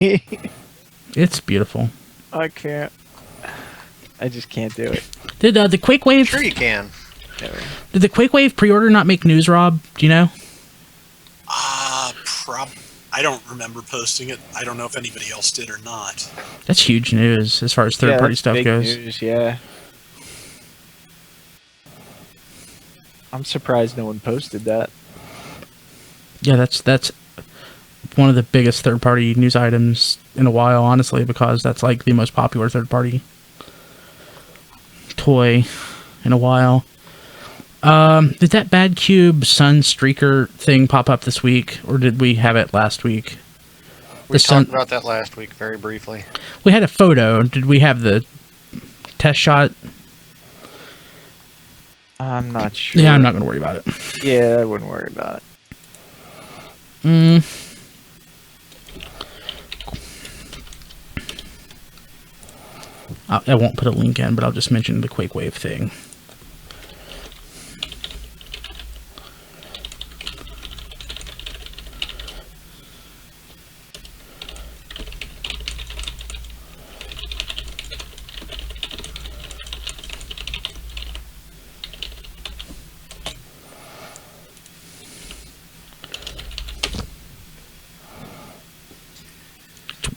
It's beautiful. I can't. I just can't do it. Did the Quake Wave? Sure you can. Did the Quake Wave pre-order not make news, Rob? Do you know? I don't remember posting it. I don't know if anybody else did or not. That's huge news as far as third-party stuff big goes. News, yeah. I'm surprised no one posted that. Yeah, that's one of the biggest third-party news items in a while, honestly, because that's like the most popular third-party toy in a while. Did that Bad Cube Sun Streaker thing pop up this week, or did we have it last week? We talked about that last week very briefly. We had a photo. Did we have the test shot? I'm not sure. Yeah, I'm not going to worry about it. Yeah, I wouldn't worry about it. I won't put a link in, but I'll just mention the Quake Wave thing.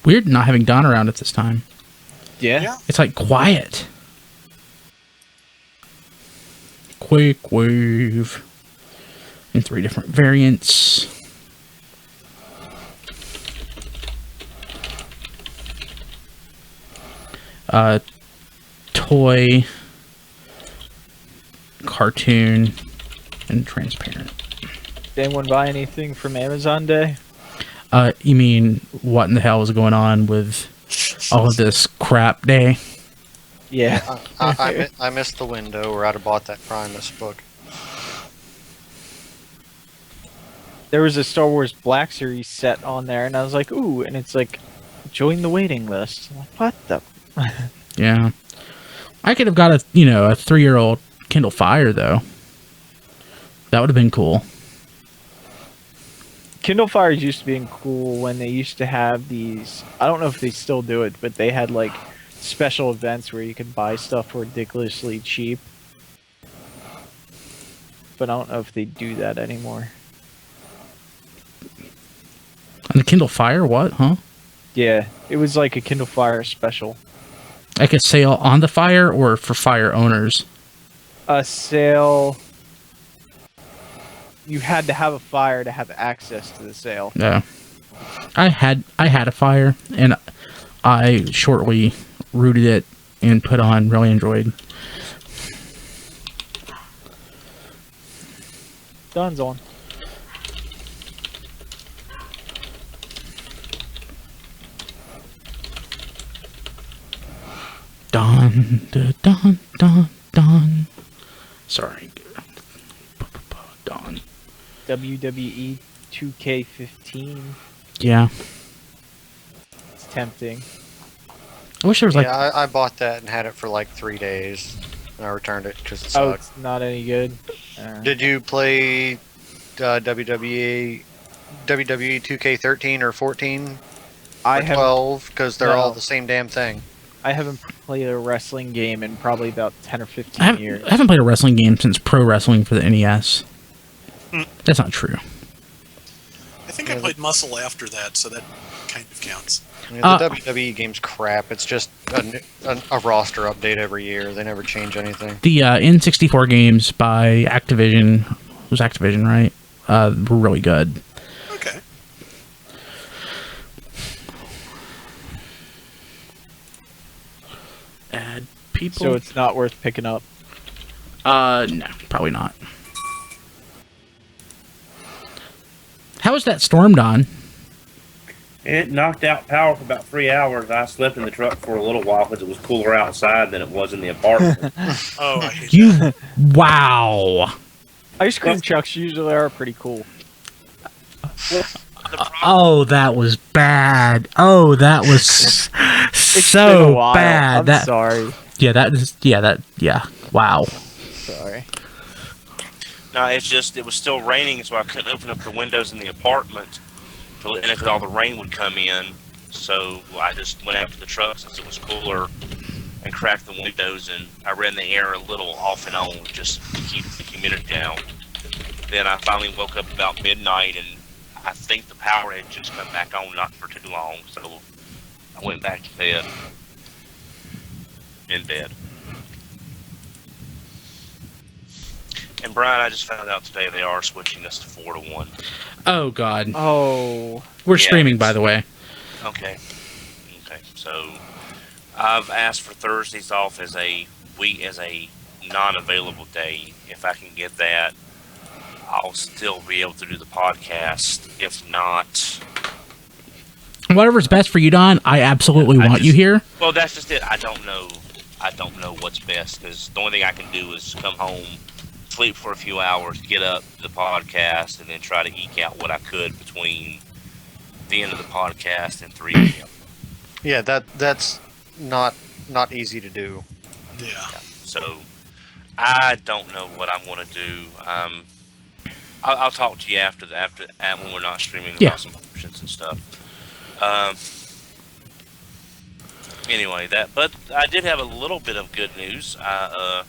Weird not having Don around at this time. Yeah. It's like quiet. Quake Wave. In 3 different variants. Toy. Cartoon. And transparent. Did anyone buy anything from Amazon Day? You mean what in the hell is going on with all of this crap day? Yeah. I missed the window where I'd have bought that Primus book. There was a Star Wars Black Series set on there, and I was like, ooh, and it's like, join the waiting list. I'm like, what the? Yeah. I could have got a 3-year-old Kindle Fire, though. That would have been cool. Kindle Fires used to be cool when they used to have these, I don't know if they still do it, but they had like special events where you could buy stuff for ridiculously cheap. But I don't know if they do that anymore. And the Kindle Fire, what, huh? Yeah, it was like a Kindle Fire special. Like a sale on the Fire or for Fire owners? A sale. You had to have a Fire to have access to the sale. Yeah. I had a Fire, and I shortly rooted it and put on really enjoyed. Don's on. Don. Sorry. Don. WWE 2K15. Yeah. It's tempting. I wish there was like... Yeah, I bought that and had it for like 3 days. And I returned it because it Oh, sucked. it's not any good? Did you play WWE 2K13 or 14 or 12? Because they're all the same damn thing. I haven't played a wrestling game in probably about 10 or 15 years. I haven't played a wrestling game since Pro Wrestling for the NES. That's not true. I think I played Muscle after that, so that kind of counts. Yeah, the WWE game's crap. It's just a roster update every year. They never change anything. The N64 games by Activision, it was Activision, right? Were really good. Okay. Add people. So it's not worth picking up? No, probably not. How was that storm, Don? It knocked out power for about 3 hours. I slept in the truck for a little while because it was cooler outside than it was in the apartment. Oh, I hate that. Wow. Ice cream trucks usually are pretty cool. Oh, that was bad. Oh, that was so bad. I'm sorry. Yeah, wow. Sorry. No, it's just, it was still raining, so I couldn't open up the windows in the apartment, and all the rain would come in. So I just went out to the truck since it was cooler and cracked the windows, and I ran the air a little off and on just to keep the humidity down. Then I finally woke up about midnight, and I think the power had just come back on not for too long, so I went back to bed. In bed. And Brian, I just found out today they are switching us to 4 to 1. Oh God. Oh. We're streaming, by the way. Okay. So I've asked for Thursdays off as a non-available day. If I can get that, I'll still be able to do the podcast. If not, Whatever's best for you, Don. I absolutely want you here. Well, that's just it. I don't know what's best, because the only thing I can do is come home, sleep for a few hours, get up to the podcast, and then try to eke out what I could between the end of the podcast and 3 a.m. Yeah, that's not not easy to do. Yeah. So I don't know what I'm going to do. I'll talk to you after when we're not streaming about some options and stuff. Anyway, but I did have a little bit of good news. I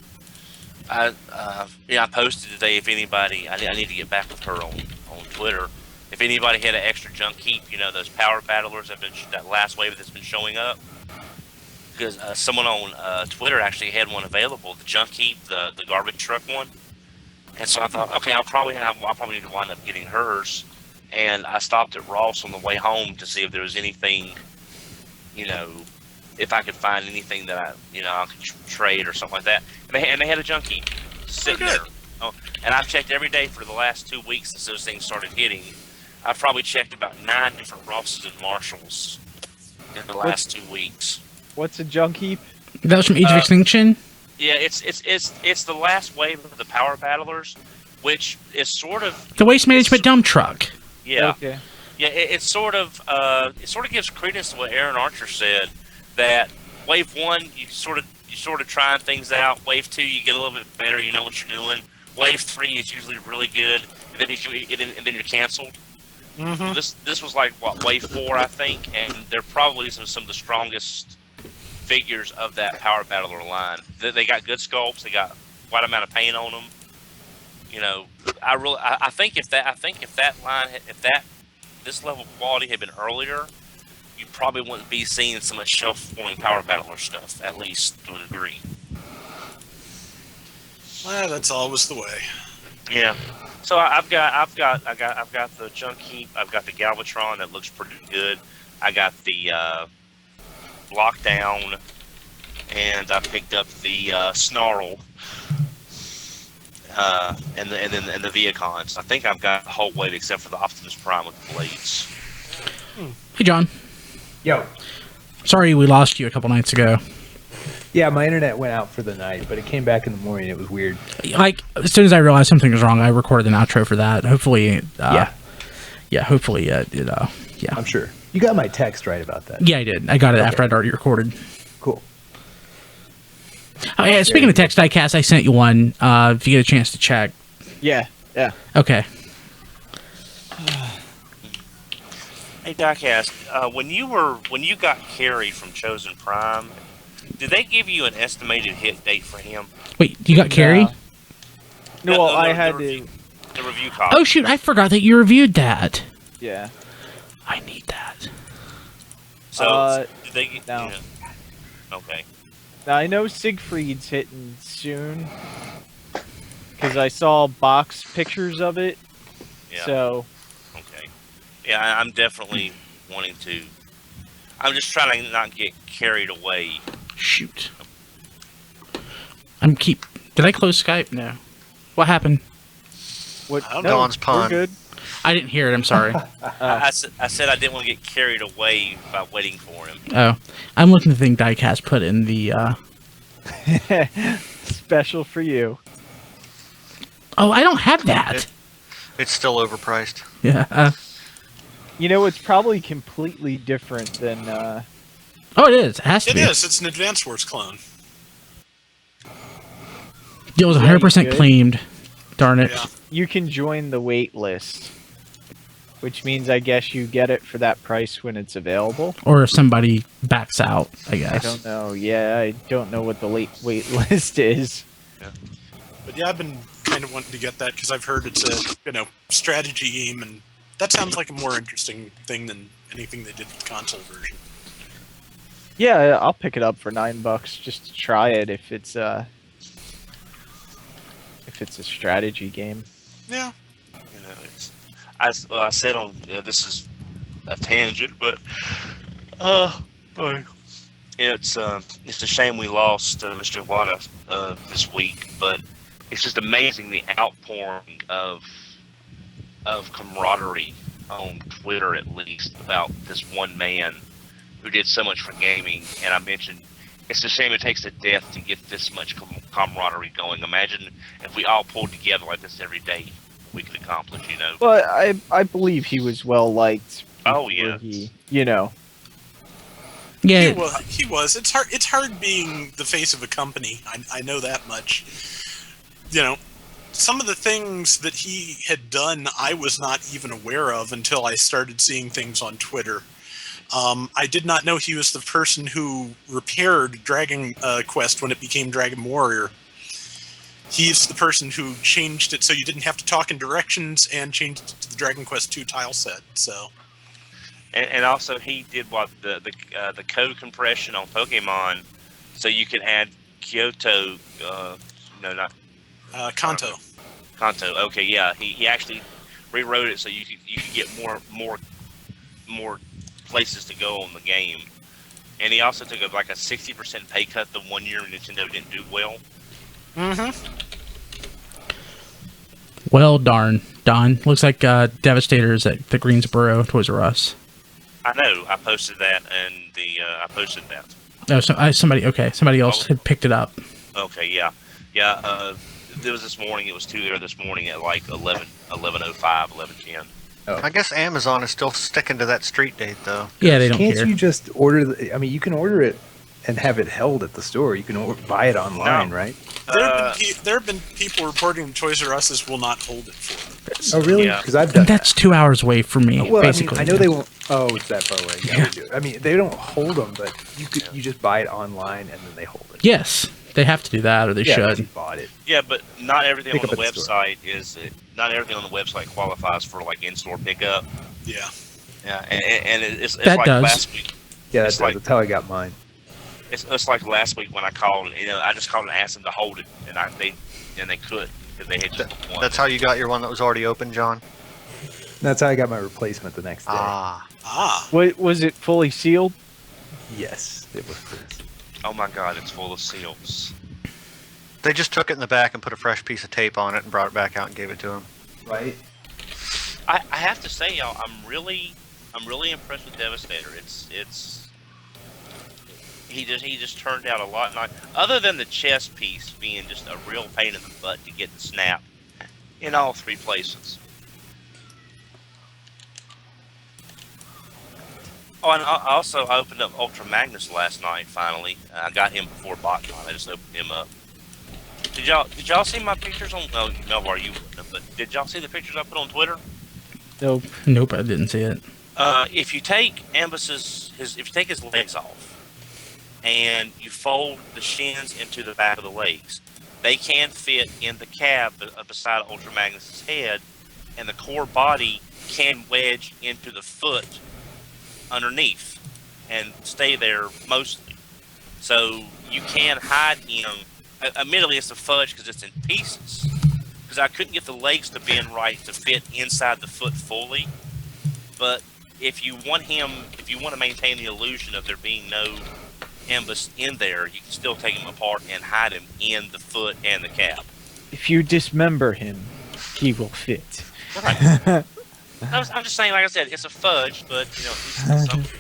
posted today. If anybody, I need to get back with her on Twitter. If anybody had an extra junk heap, you know, those power battlers have been that last wave that's been showing up. Because someone on Twitter actually had one available, the junk heap, the garbage truck one. And so I thought, okay, I'll probably need to wind up getting hers. And I stopped at Ross on the way home to see if there was anything, you know, if I could find anything that I could trade or something like that. And they had a junk heap sitting there. Oh, and I've checked every day for the last 2 weeks since those things started hitting. I've probably checked about 9 different Rosses and Marshalls in the last 2 weeks. What's a junk heap? That was from Age of Extinction? Yeah, it's the last wave of the power battlers, which is sort of The waste management dump truck. Yeah. Okay. Yeah, it sort of gives credence to what Aaron Archer said, that wave 1 you sort of trying things out. Wave 2 you get a little bit better, you know what you're doing. Wave 3 is usually really good, and then you're canceled. Mm-hmm. This was like wave 4, I think, and they're probably some of the strongest figures of that power battler line. They got good sculpts. They got quite amount of paint on them. You know, I think if this level of quality had been earlier, you probably wouldn't be seeing some of the shelf-forming power battler stuff, at least to a degree. Well, that's always the way. Yeah. So I've got the junk heap. I've got the Galvatron that looks pretty good. I got the Lockdown, and I picked up the Snarl, and the Viacons. I think I've got the whole wave except for the Optimus Prime with the blades. Hey, John. Yo. Sorry we lost you a couple nights ago. Yeah, my internet went out for the night, but it came back in the morning. It was weird. Like, as soon as I realized something was wrong, I recorded an outro for that. Hopefully, hopefully, I'm sure. You got my text right about that. Yeah, I did. I got it after I'd already recorded. Cool. Oh, yeah, speaking of text diecast, I sent you one. If you get a chance to check. Yeah. Okay. Hey, Diecast, when you got Carrie from Chosen Prime, did they give you an estimated hit date for him? Wait, you got Carrie? No, well, I had to. The review copy. Oh, shoot, I forgot that you reviewed that. Yeah. I need that. So, did they no. Okay. Now, I know Siegfried's hitting soon, because I saw box pictures of it. Yeah. So. Okay. Yeah, I'm definitely wanting to. I'm just trying to not get carried away. Shoot. Did I close Skype? No. What happened? What? No, Dawn's pun. We're good. I didn't hear it. I'm sorry. I said I didn't want to get carried away by waiting for him. Oh. I'm looking at the thing Diecast put in the... Special for you. Oh, I don't have that. It's still overpriced. Yeah. You know, it's probably completely different than... Oh, it is. It has to It be. is. It's an Advance Wars clone. It was 100% claimed. Darn it. Yeah. You can join the wait list, which means I guess you get it for that price when it's available. Or if somebody backs out, I guess. I don't know. Yeah, I don't know what the wait list is. Yeah. But yeah, I've been kind of wanting to get that because I've heard it's a strategy game, and that sounds like a more interesting thing than anything they did with the console version. Yeah, I'll pick it up for $9 just to try it if it's a strategy game. Yeah. I said on this is a tangent, but it's a shame we lost Mr. Wada this week, but it's just amazing the outpouring of camaraderie on Twitter, at least, about this one man who did so much for gaming. And I mentioned it's a shame it takes to death to get this much camaraderie going. Imagine if we all pulled together like this every day, we could accomplish, But I believe he was well liked. Oh yeah. Yeah. He was. It's hard being the face of a company. I know that much. Some of the things that he had done, I was not even aware of until I started seeing things on Twitter. I did not know he was the person who repaired Dragon Quest when it became Dragon Warrior. He's the person who changed it so you didn't have to talk in directions and changed it to the Dragon Quest 2 tile set. So, and also he did the code compression on Pokemon, so you could add Kyoto. Kanto. Kanto. Okay, yeah. He actually rewrote it so you could get more places to go on the game. And he also took a 60% pay cut the 1 year Nintendo didn't do well. Mm-hmm. Well, Don. Looks like Devastator's at the Greensboro Toys R Us. I know. I posted that, and I posted that. Oh, somebody else had picked it up. Okay, yeah. It was this morning. It was there this morning at 11:05, 11:10. Oh. I guess Amazon is still sticking to that street date, though. Yeah, they don't care. Can't you just order? You can order it and have it held at the store. You can buy it online, right? There have been people reporting Toys R Us will not hold it for them. Oh, really? Yeah. Because I've done That's 2 hours away from me, well, basically. I know they won't. Oh, it's that far away. Yeah, they do. They don't hold them, but you just buy it online and then they hold it. Yes, they have to do that, or they should. You bought it. Yeah, but not everything Pick on the up at the website not everything on the website qualifies for in-store pickup. Yeah. Yeah, and it's That like does. last week. Yeah, It's that's how I got mine. It's like last week when I called. I just called and asked them to hold it, and they couldn't because they had just one. That's how you got your one that was already open, John? That's how I got my replacement the next day. Was it fully sealed? Yes, it was. Oh my God, it's full of seals. They just took it in the back and put a fresh piece of tape on it and brought it back out and gave it to him. Right. I have to say, y'all, I'm really impressed with Devastator. He just turned out a lot nice. Other than the chest piece being just a real pain in the butt to get the snap in all three places. Oh, and I opened up Ultra Magnus last night. Finally, I got him before BotCon. I just opened him up. Did y'all see my pictures on? No, Melvar, you wouldn't. But did y'all see the pictures I put on Twitter? Nope, I didn't see it. If you take if you take his legs off and you fold the shins into the back of the legs, they can fit in the cab beside Ultra Magnus's head, and the core body can wedge into the foot underneath and stay there mostly. So you can hide him. Admittedly, it's a fudge because it's in pieces. Because I couldn't get the legs to bend right to fit inside the foot fully. But if you want to maintain the illusion of there being no Ambus in there, you can still take him apart and hide him in the foot and the cab. If you dismember him, he will fit. Right. I'm just saying, like I said, it's a fudge, but it's something.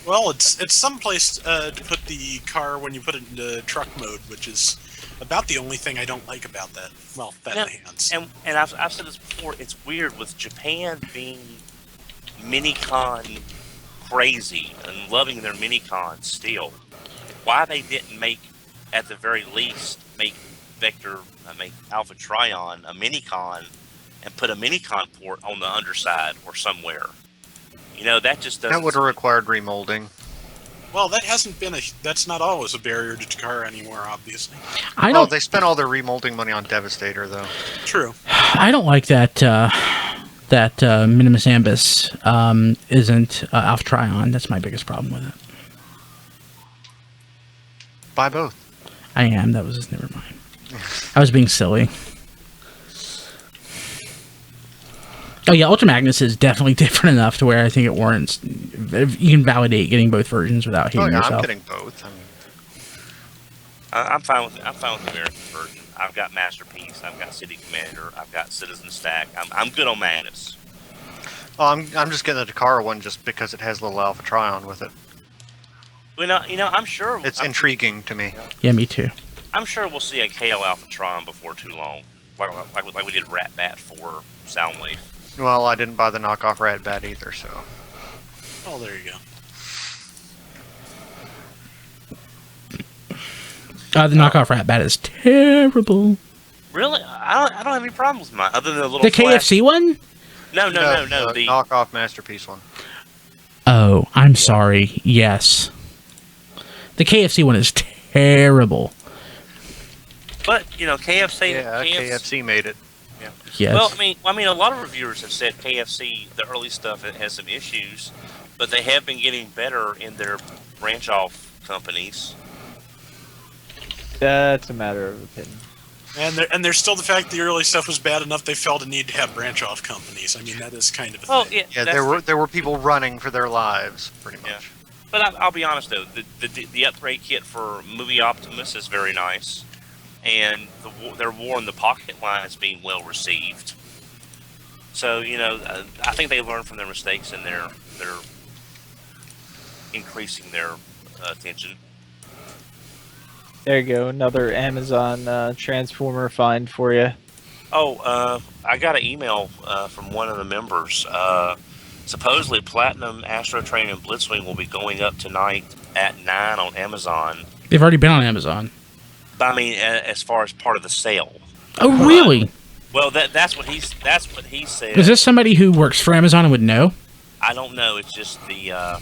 Well, it's someplace to put the car when you put it into truck mode, which is about the only thing I don't like about that. Well, that in the hands. And I've said this before. It's weird with Japan being Minicon crazy and loving their Minicon still. Why they didn't at the very least, make Alpha Trion a Minicon and put a mini-con port on the underside or somewhere. You know, that just doesn't... That would have required remolding. Well, that hasn't been that's not always a barrier to Takara anymore, obviously. They spent all their remolding money on Devastator, though. True. I don't like that Minimus Ambus isn't Alpha Trion. That's my biggest problem with it. Buy both. I am. That was never mind. I was being silly. Oh yeah, Ultra Magnus is definitely different enough to where I think it warrants. You can validate getting both versions without hating yourself. I'm getting both. I'm fine with the American version. I've got Masterpiece. I've got City Commander. I've got Citizen Stack. I'm good on Magnus. Oh, I'm just getting the Takara one just because it has little Alpha Trion with it. You know, I'm sure it's intriguing to me. Yeah, me too. I'm sure we'll see a KO Alpha Tron before too long, like we did Rat Bat for Soundwave. Well, I didn't buy the knockoff Rat Bat either, so. Oh, there you go. The knockoff Rat Bat is terrible. Really? I don't have any problems with mine, other than the little. The KFC one? No. The knockoff Masterpiece one. Oh, I'm sorry. Yes. The KFC one is terrible. But you know, KFC. Yeah, KFC made it. Yeah. Yes. Well, I mean, a lot of reviewers have said KFC, the early stuff, it has some issues, but they have been getting better in their branch off companies. That's a matter of opinion. And there's still the fact that the early stuff was bad enough they felt a need to have branch off companies. I mean, that is kind of a thing. Yeah, there were people running for their lives, pretty much. Yeah. But I'll be honest though, the upgrade kit for Movie Optimus is very nice, and their War in the Pocket line is being well received. So you know, I think they learned from their mistakes and they're increasing their attention. There you go, another Amazon Transformer find for you. Oh, I got an email from one of the members. Supposedly, Platinum, Astro Train, and Blitzwing will be going up tonight at 9 on Amazon. They've already been on Amazon. But, I mean, as far as part of the sale. Oh, really? Well, that's what he said. Is this somebody who works for Amazon and would know? I don't know. It's just the yeah.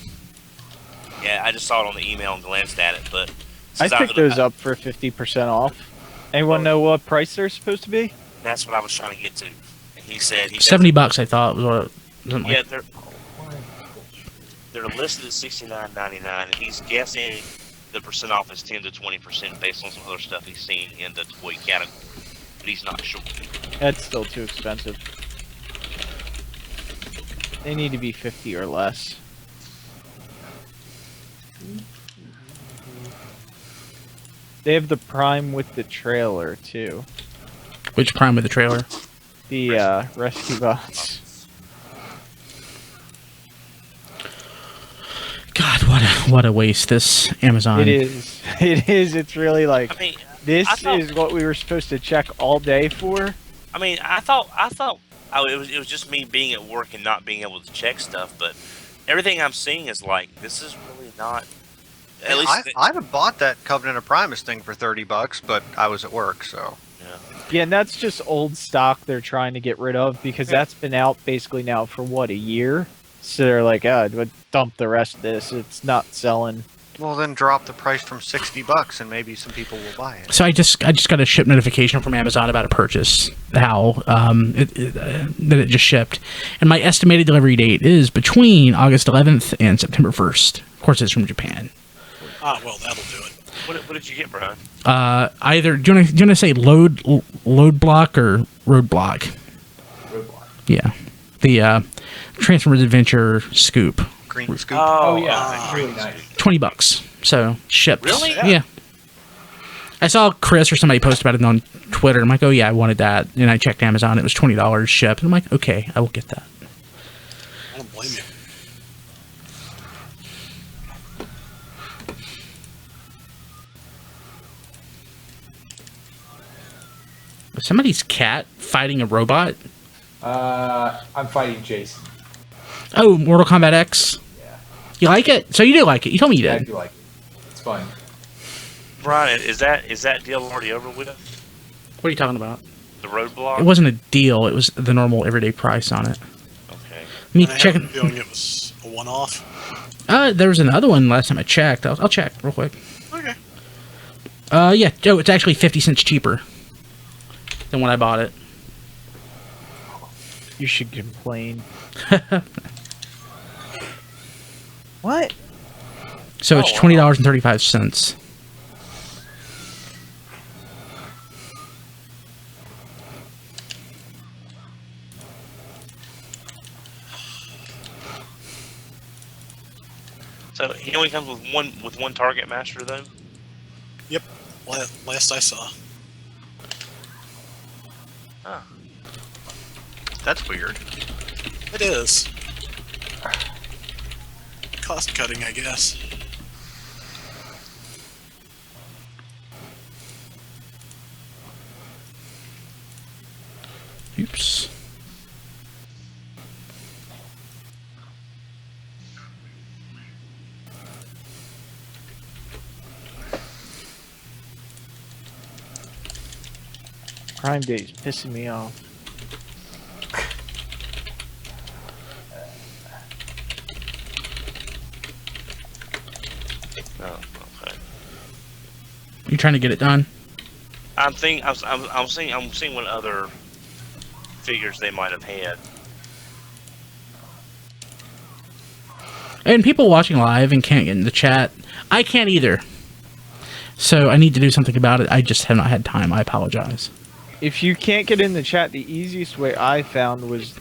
I just saw it on the email and glanced at it, but I picked those up for 50% off. Anyone know what price they're supposed to be? That's what I was trying to get to. And he said $70. I thought was what. Yeah, they're listed at $69.99, and he's guessing the percent off is 10 to 20% based on some other stuff he's seen in the toy category, but he's not sure. That's still too expensive. They need to be 50 or less. They have the Prime with the trailer too. Which Prime with the trailer? The Rescue Bots. God, what a waste this Amazon. It is. It is. It's really like, I mean, this is what we were supposed to check all day for. I mean, I thought it was just me being at work and not being able to check stuff, but everything I'm seeing is like, this is really not. At least I'd have bought that Covenant of Primus thing for $30, but I was at work, so. Yeah, and that's just old stock they're trying to get rid of because that's been out basically now for what, a year? So they're like, dump the rest of this. It's not selling. Well, then drop the price from $60 and maybe some people will buy it. So I just got a ship notification from Amazon about a purchase. That it just shipped, and my estimated delivery date is between August 11th and September 1st. Of course, it's from Japan. Ah, well, that'll do it. What did you get, Brian? Either do you want to say load block or road block? Road block. Yeah, the Transformers Adventure Scoop. Green Scoop. Oh yeah, really nice. $20. So shipped. Really? Yeah. I saw Chris or somebody post about it on Twitter. I'm like, oh yeah, I wanted that, and I checked Amazon. It was $20 shipped. And I'm like, okay, I will get that. I don't blame you. Was somebody's cat fighting a robot? I'm fighting Jason. Oh, Mortal Kombat X. Yeah. You like it? So you do like it. You told me you I did. do like it. It's fun. Brian, is that deal already over with? What are you talking about? The roadblock? It wasn't a deal. It was the normal everyday price on it. Okay. Me I checking. have a feeling it was a one-off. There was another one last time I checked. I'll check real quick. Okay. Yeah, Joe, it's actually 50 cents cheaper than when I bought it. You should complain. What? So it's $20.35. So he only comes with one target master though? Yep. Last I saw. Huh. That's weird. It is. Cost cutting, I guess. Oops. Prime Day's pissing me off. Oh, okay. You trying to get it done? I'm seeing what other figures they might have had. And people watching live and can't get in the chat. I can't either. So I need to do something about it. I just have not had time. I apologize. If you can't get in the chat, the easiest way I found was,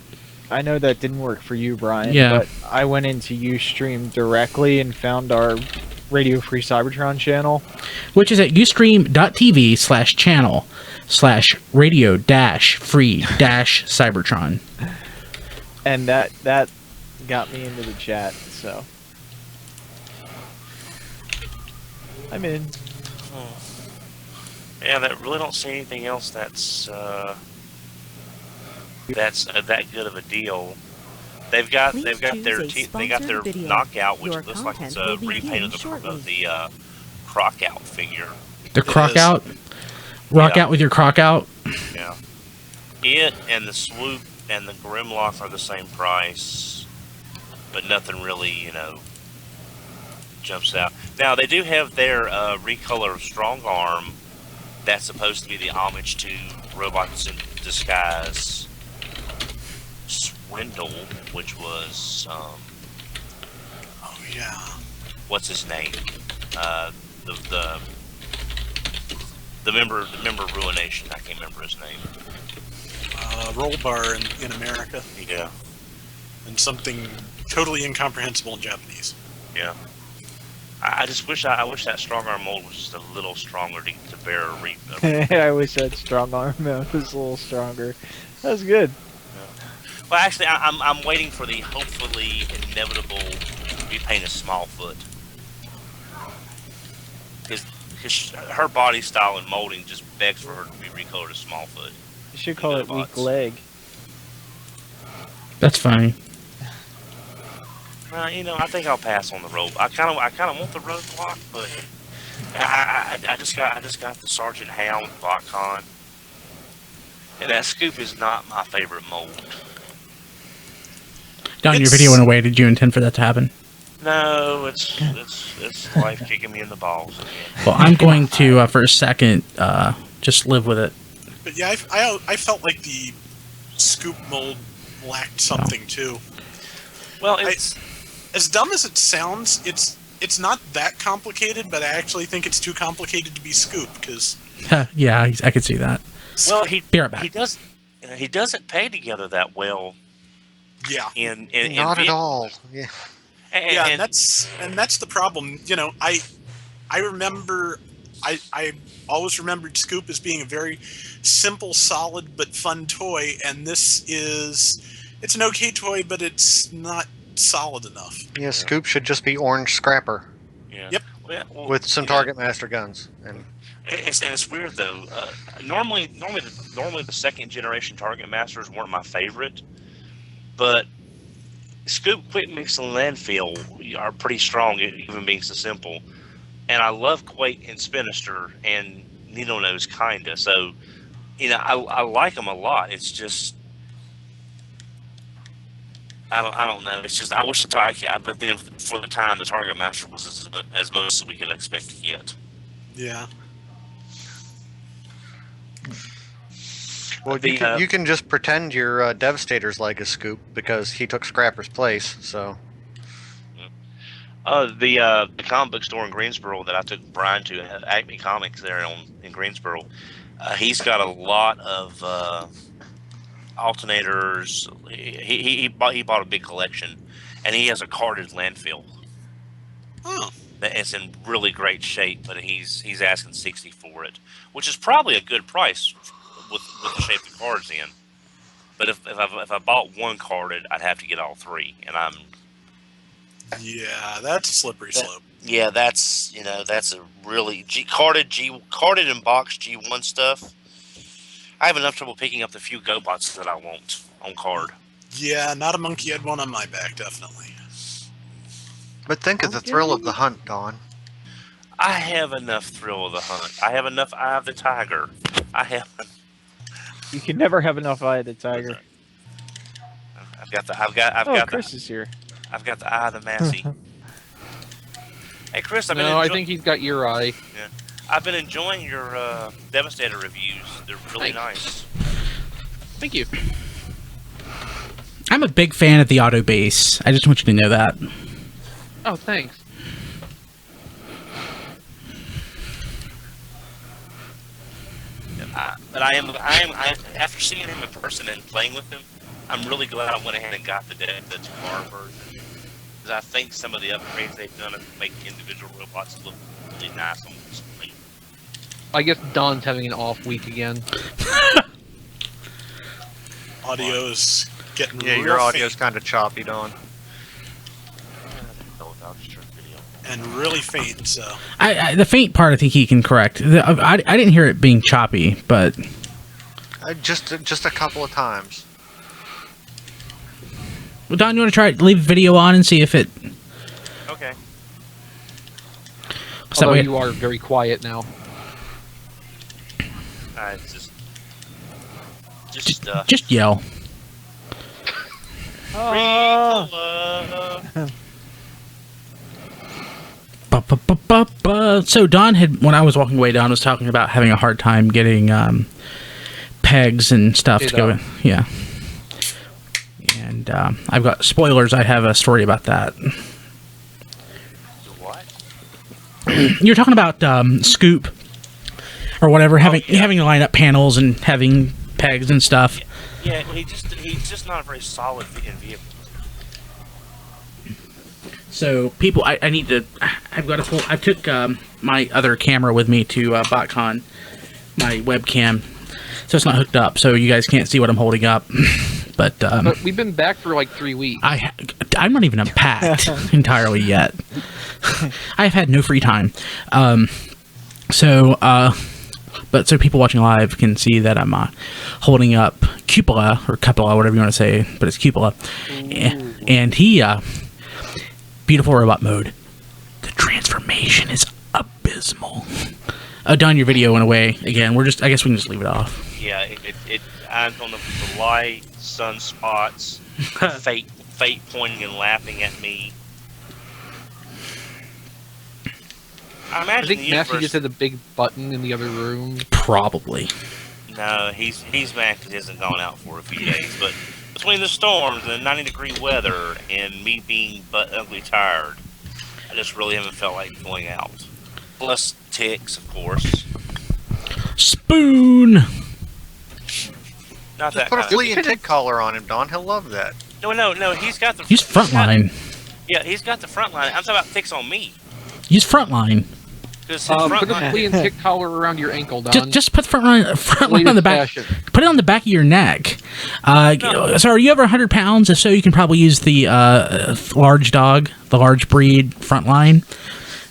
I know that didn't work for you, Brian, Yeah. but I went into Ustream directly and found our Radio Free Cybertron channel. Which is at ustream.tv/channel/radio-free-cybertron. And that got me into the chat, so. I'm in. Yeah, that really don't see anything else that's that good of a deal. They've got their knockout, which looks like it's a repaint of the Crockout figure. The Crockout? Rock Yeah. out with your Crockout? Yeah. It and the Swoop and the Grimlock are the same price, but nothing really, jumps out. Now, they do have their recolor of Strong Arm. That's supposed to be the homage to Robots in Disguise Swindle, which was, Oh yeah. what's his name? The member of Ruination. I can't remember his name. Roll bar in America, Yeah, and something totally incomprehensible in Japanese. yeah. I just wish I wish that strong arm mold was just a little stronger to bear a reap. I wish that strong arm mode was a little stronger. That was good. Well, actually, I'm waiting for the hopefully inevitable repaint of Smallfoot. Because her body style and molding just begs for her to be recolored as Smallfoot. You should call it weak leg. That's funny. I think I'll pass on the road. I kind of want the roadblock, but I just got the Sergeant Hound BotCon, and that Scoop is not my favorite mold. Don, your video went away. Did you intend for that to happen? No, it's life kicking me in the balls again. Well, I'm going to, for a second, just live with it. But yeah, I felt like the Scoop mold lacked something too. Well, as dumb as it sounds, it's not that complicated, but I actually think it's too complicated to be Scoop because. Yeah, I could see that. Well, Be right back. he doesn't pay together that well. Yeah. Not at all. Yeah. And that's the problem. I remember. I always remembered Scoop as being a very simple, solid, but fun toy, and it's an okay toy, but it's not solid enough. Yeah, Scoop should just be orange scrapper. Yeah. Yep. Well, With some Target Master guns. And it's weird though. Normally the second generation Target Masters weren't my favorite, but Scoop, Quick Mix, and Landfill are pretty strong, even being so simple. And I love Quake and Spinister and Needle Nose kinda. So I like them a lot. It's just I don't know. It's just I wish the target, but then for the time, the Target Master was as most as we could expect to get. Yeah. Well, you can just pretend your Devastator's leg is Scoop because he took Scrapper's place. So. The comic book store in Greensboro that I took Brian to, Acme Comics there in Greensboro, he's got a lot of alternators. He bought a big collection, and he has a carded landfill. Oh. It's in really great shape, but he's asking $60 for it, which is probably a good price with the shape the card's in. But if I bought one carded, I'd have to get all three, and I'm. Yeah, that's a slippery slope. Yeah, that's a really carded and boxed G1 stuff. I have enough trouble picking up the few GoBots that I want on card. Yeah, not a monkey head one on my back, definitely. But think of the thrill of the hunt, Don. I have enough thrill of the hunt. I have enough Eye of the Tiger. You can never have enough Eye of the Tiger. Chris is here. I've got the Eye of the Massey. Hey, Chris, I think he's got your eye. Yeah. I've been enjoying your Devastator reviews. They're really nice. Thank you. I'm a big fan of the auto base. I just want you to know that. Oh, thanks. But I am after seeing him in person and playing with him, I'm really glad I went ahead and got the Tomorrow version. Because I think some of the upgrades they've done to make individual robots look really nice on the screen. I guess Don's having an off week again. Audio's getting your audio's kind of choppy, Don. And really faint, so. The faint part, I think he can correct. I didn't hear it being choppy, but just a couple of times. Well, Don, you want to try it? Leave the video on and see if it. Okay. Although you are very quiet now. Just yell. So Don when I was walking away, Don was talking about having a hard time getting pegs and stuff to go in. Yeah. And I've got spoilers. I have a story about that. What? You're talking about Scoop or whatever, having to line up panels and having pegs and stuff. Yeah, he's just not a very solid vehicle. So people, I need to. I've got to pull. I took my other camera with me to BotCon, my webcam, so it's not hooked up, so you guys can't see what I'm holding up. But we've been back for like 3 weeks. I'm not even unpacked entirely yet. I've had no free time. So people watching live can see that I'm holding up Cupola or Cupola, whatever you want to say, but it's Cupola, and he. Beautiful robot mode. The transformation is abysmal. Don, your video went away again. I guess we can just leave it off. Yeah, I'm on the light, sunspots, fate pointing and laughing at me. I think Massey just had a big button in the other room. Probably. No, he's mad because he hasn't gone out for a few days, but between the storms and the 90-degree weather and me being ugly tired, I just really haven't felt like going out. Plus ticks, of course. Spoon! Not just put a flea and tick collar on him, Don. He'll love that. No, he's got the... Use Frontline. Yeah, he's got the Frontline. I'm talking about ticks on me. Use Frontline. Put a flea and tick collar around your ankle, Don. Just put Frontline on the back. Fashion. Put it on the back of your neck. So are you over 100 pounds? If so, you can probably use the large dog, the large breed Frontline,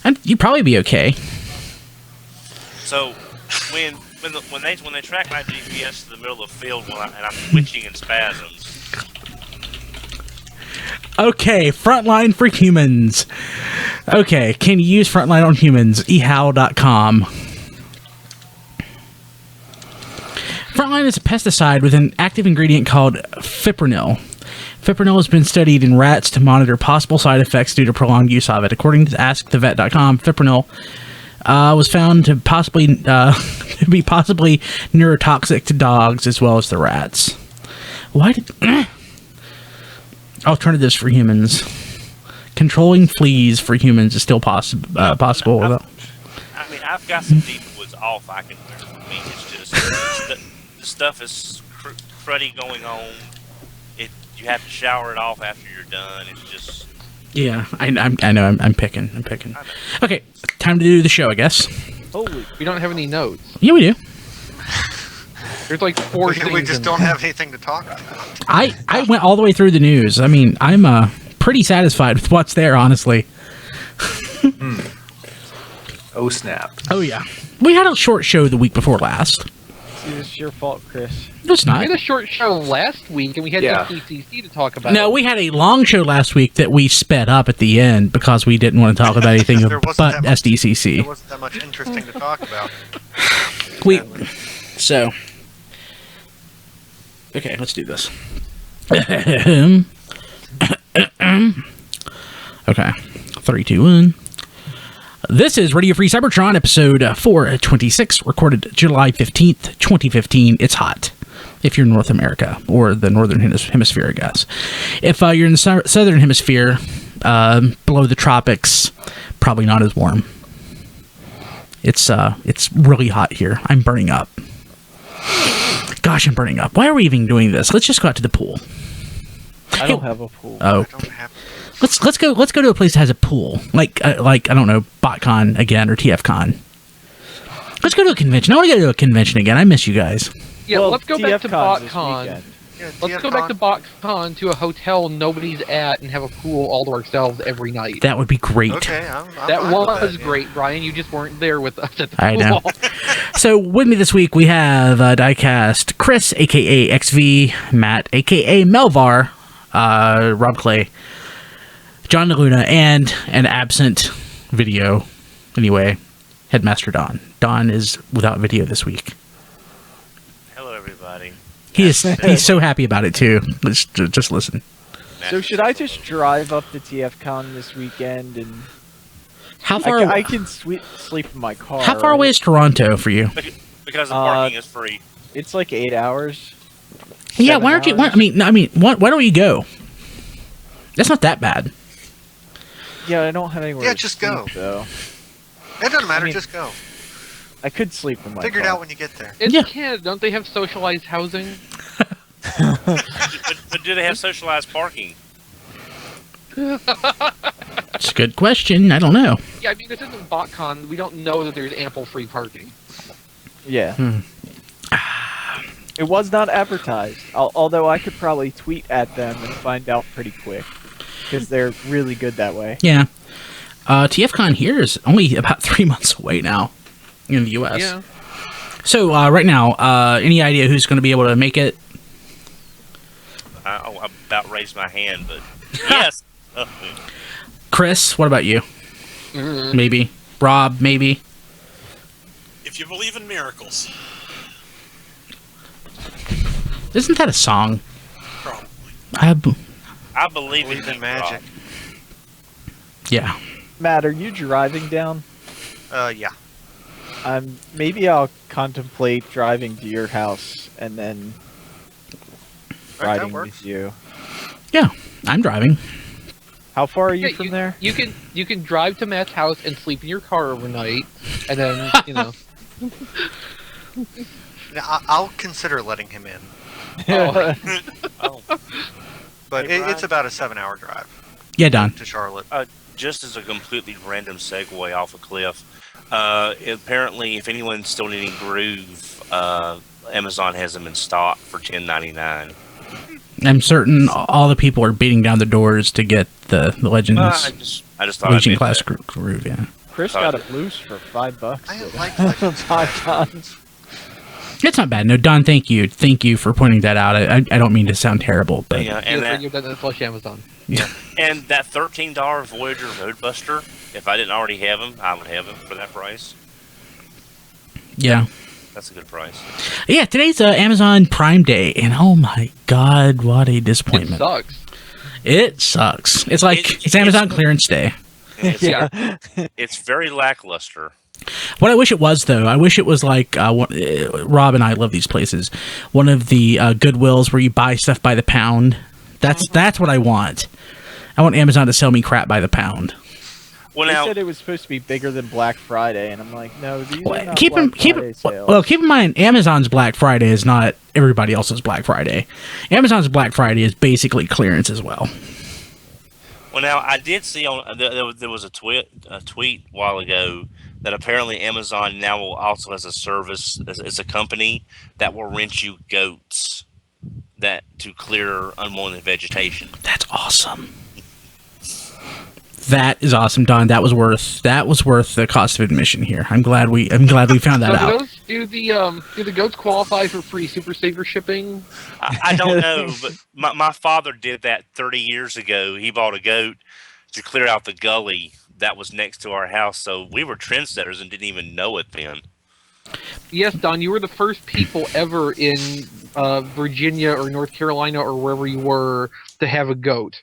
and you'd probably be okay. So when they track my GPS to the middle of the field and I'm twitching in spasms. Okay, Frontline for humans. Okay, can you use Frontline on humans? ehow.com. Frontline is a pesticide with an active ingredient called fipronil. Fipronil has been studied in rats to monitor possible side effects due to prolonged use of it. According to AskTheVet.com, fipronil was found to possibly be possibly neurotoxic to dogs as well as the rats. Why did alternatives for humans? Controlling fleas for humans is still possible. I mean, I've got some deep woods off I can wear. I mean, it's just the stuff is cruddy going on. You have to shower it off after you're done. It's just... Yeah, I know. I'm picking. Okay, time to do the show, I guess. Holy, we don't have any notes. Yeah, we do. There's like 4 things. We just don't have anything to talk about. I went all the way through the news. I mean, I'm pretty satisfied with what's there, honestly. Oh, snap. Oh, yeah. We had a short show the week before last. See, it's your fault, Chris. No, it's not. We had a short show last week, and we had FCCC to talk about. No, we had a long show last week that we sped up at the end because we didn't want to talk about anything but SDCC. There wasn't that much interesting to talk about. Okay, let's do this. Okay, 3, 2, 1. This is Radio Free Cybertron, episode 426, recorded July 15th, 2015. It's hot, if you're in North America, or the Northern Hemisphere, I guess. If you're in the Southern Hemisphere, below the tropics, probably not as warm. It's really hot here. I'm burning up. Gosh, I'm burning up. Why are we even doing this? Let's just go out to the pool. I don't have a pool. Oh. Let's go to a place that has a pool, like I don't know, BotCon again or TFCon. Let's go to a convention. I want to go to a convention again. I miss you guys. Yeah, well, let's go back to TFCon's BotCon. Let's go back to BotCon to a hotel nobody's at and have a pool all to ourselves every night. That would be great. Okay, that was great, Brian. You just weren't there with us at the pool. I know. So with me this week we have Diecast Chris, aka XV, Matt, aka Melvar, Rob Clay, John DeLuna, and an absent video, anyway, Headmaster Don. Don is without video this week. Hello, everybody. He's so happy about it, too. Just listen. So should I just drive up to TFCon this weekend and... How far? I can sleep in my car. How far away is Toronto for you? Because the parking is free. It's like 8 hours. Yeah, why aren't you? Why don't you go? That's not that bad. Yeah, I don't have anywhere. Yeah, to just sleep, go. Though. It doesn't matter. Just go. I could sleep in my Figure car. it out when you get there. In Canada, don't they have socialized housing? but do they have socialized parking? It's a good question. I don't know. Yeah, I mean, this isn't BotCon. We don't know that there's ample free parking. Yeah. It was not advertised, although I could probably tweet at them and find out pretty quick, because they're really good that way. Yeah. TFCon here is only about 3 months away now in the U.S. Yeah. So right now, any idea who's going to be able to make it? I about raised my hand, but yes. Chris, what about you? Maybe. Rob, maybe. If you believe in miracles. Isn't that a song? Probably. I believe in magic. Yeah. Matt, are you driving down? Yeah. Maybe I'll contemplate driving to your house and then riding with you. Yeah, I'm driving. How far are you from there? You can drive to Matt's house and sleep in your car overnight, and then Now, I'll consider letting him in. Oh. But it's about a 7-hour drive. Yeah, Don. To Charlotte. Just as a completely random segue off a cliff, apparently, if anyone's still needing Groove, Amazon has them in stock for $10.99. I'm certain all the people are beating down the doors to get the Legends. I just thought Legion class Groove, yeah. Chris got it loose for $5. I like Legends. It's not bad. No, Don, thank you. Thank you for pointing that out. I don't mean to sound terrible, but yeah, and you've done that flush Amazon. Yeah. And that $13 Voyager Roadbuster, if I didn't already have him, I would have him for that price. Yeah. That's a good price. Yeah, today's Amazon Prime Day, and oh my God, what a disappointment! It sucks. It sucks. It's like it's Amazon clearance day. It's very lackluster. What I wish it was, though, I wish it was like Rob and I love these places. One of the Goodwills where you buy stuff by the pound. That's what I want. I want Amazon to sell me crap by the pound. Well, they said it was supposed to be bigger than Black Friday, and I'm like, no, these are not Black Friday sales. Well, keep in mind, Amazon's Black Friday is not everybody else's Black Friday. Amazon's Black Friday is basically clearance as well. Well, now I did see on there was a tweet a while ago that apparently Amazon now also has a service. It's a company that will rent you goats to clear unwanted vegetation. That's awesome. That is awesome, Don. That was worth the cost of admission here. I'm glad we found that out. Do the goats qualify for free Super Saver shipping? I don't know, but my father did that 30 years ago. He bought a goat to clear out the gully that was next to our house, so we were trendsetters and didn't even know it then. Yes, Don, you were the first people ever in Virginia or North Carolina or wherever you were to have a goat.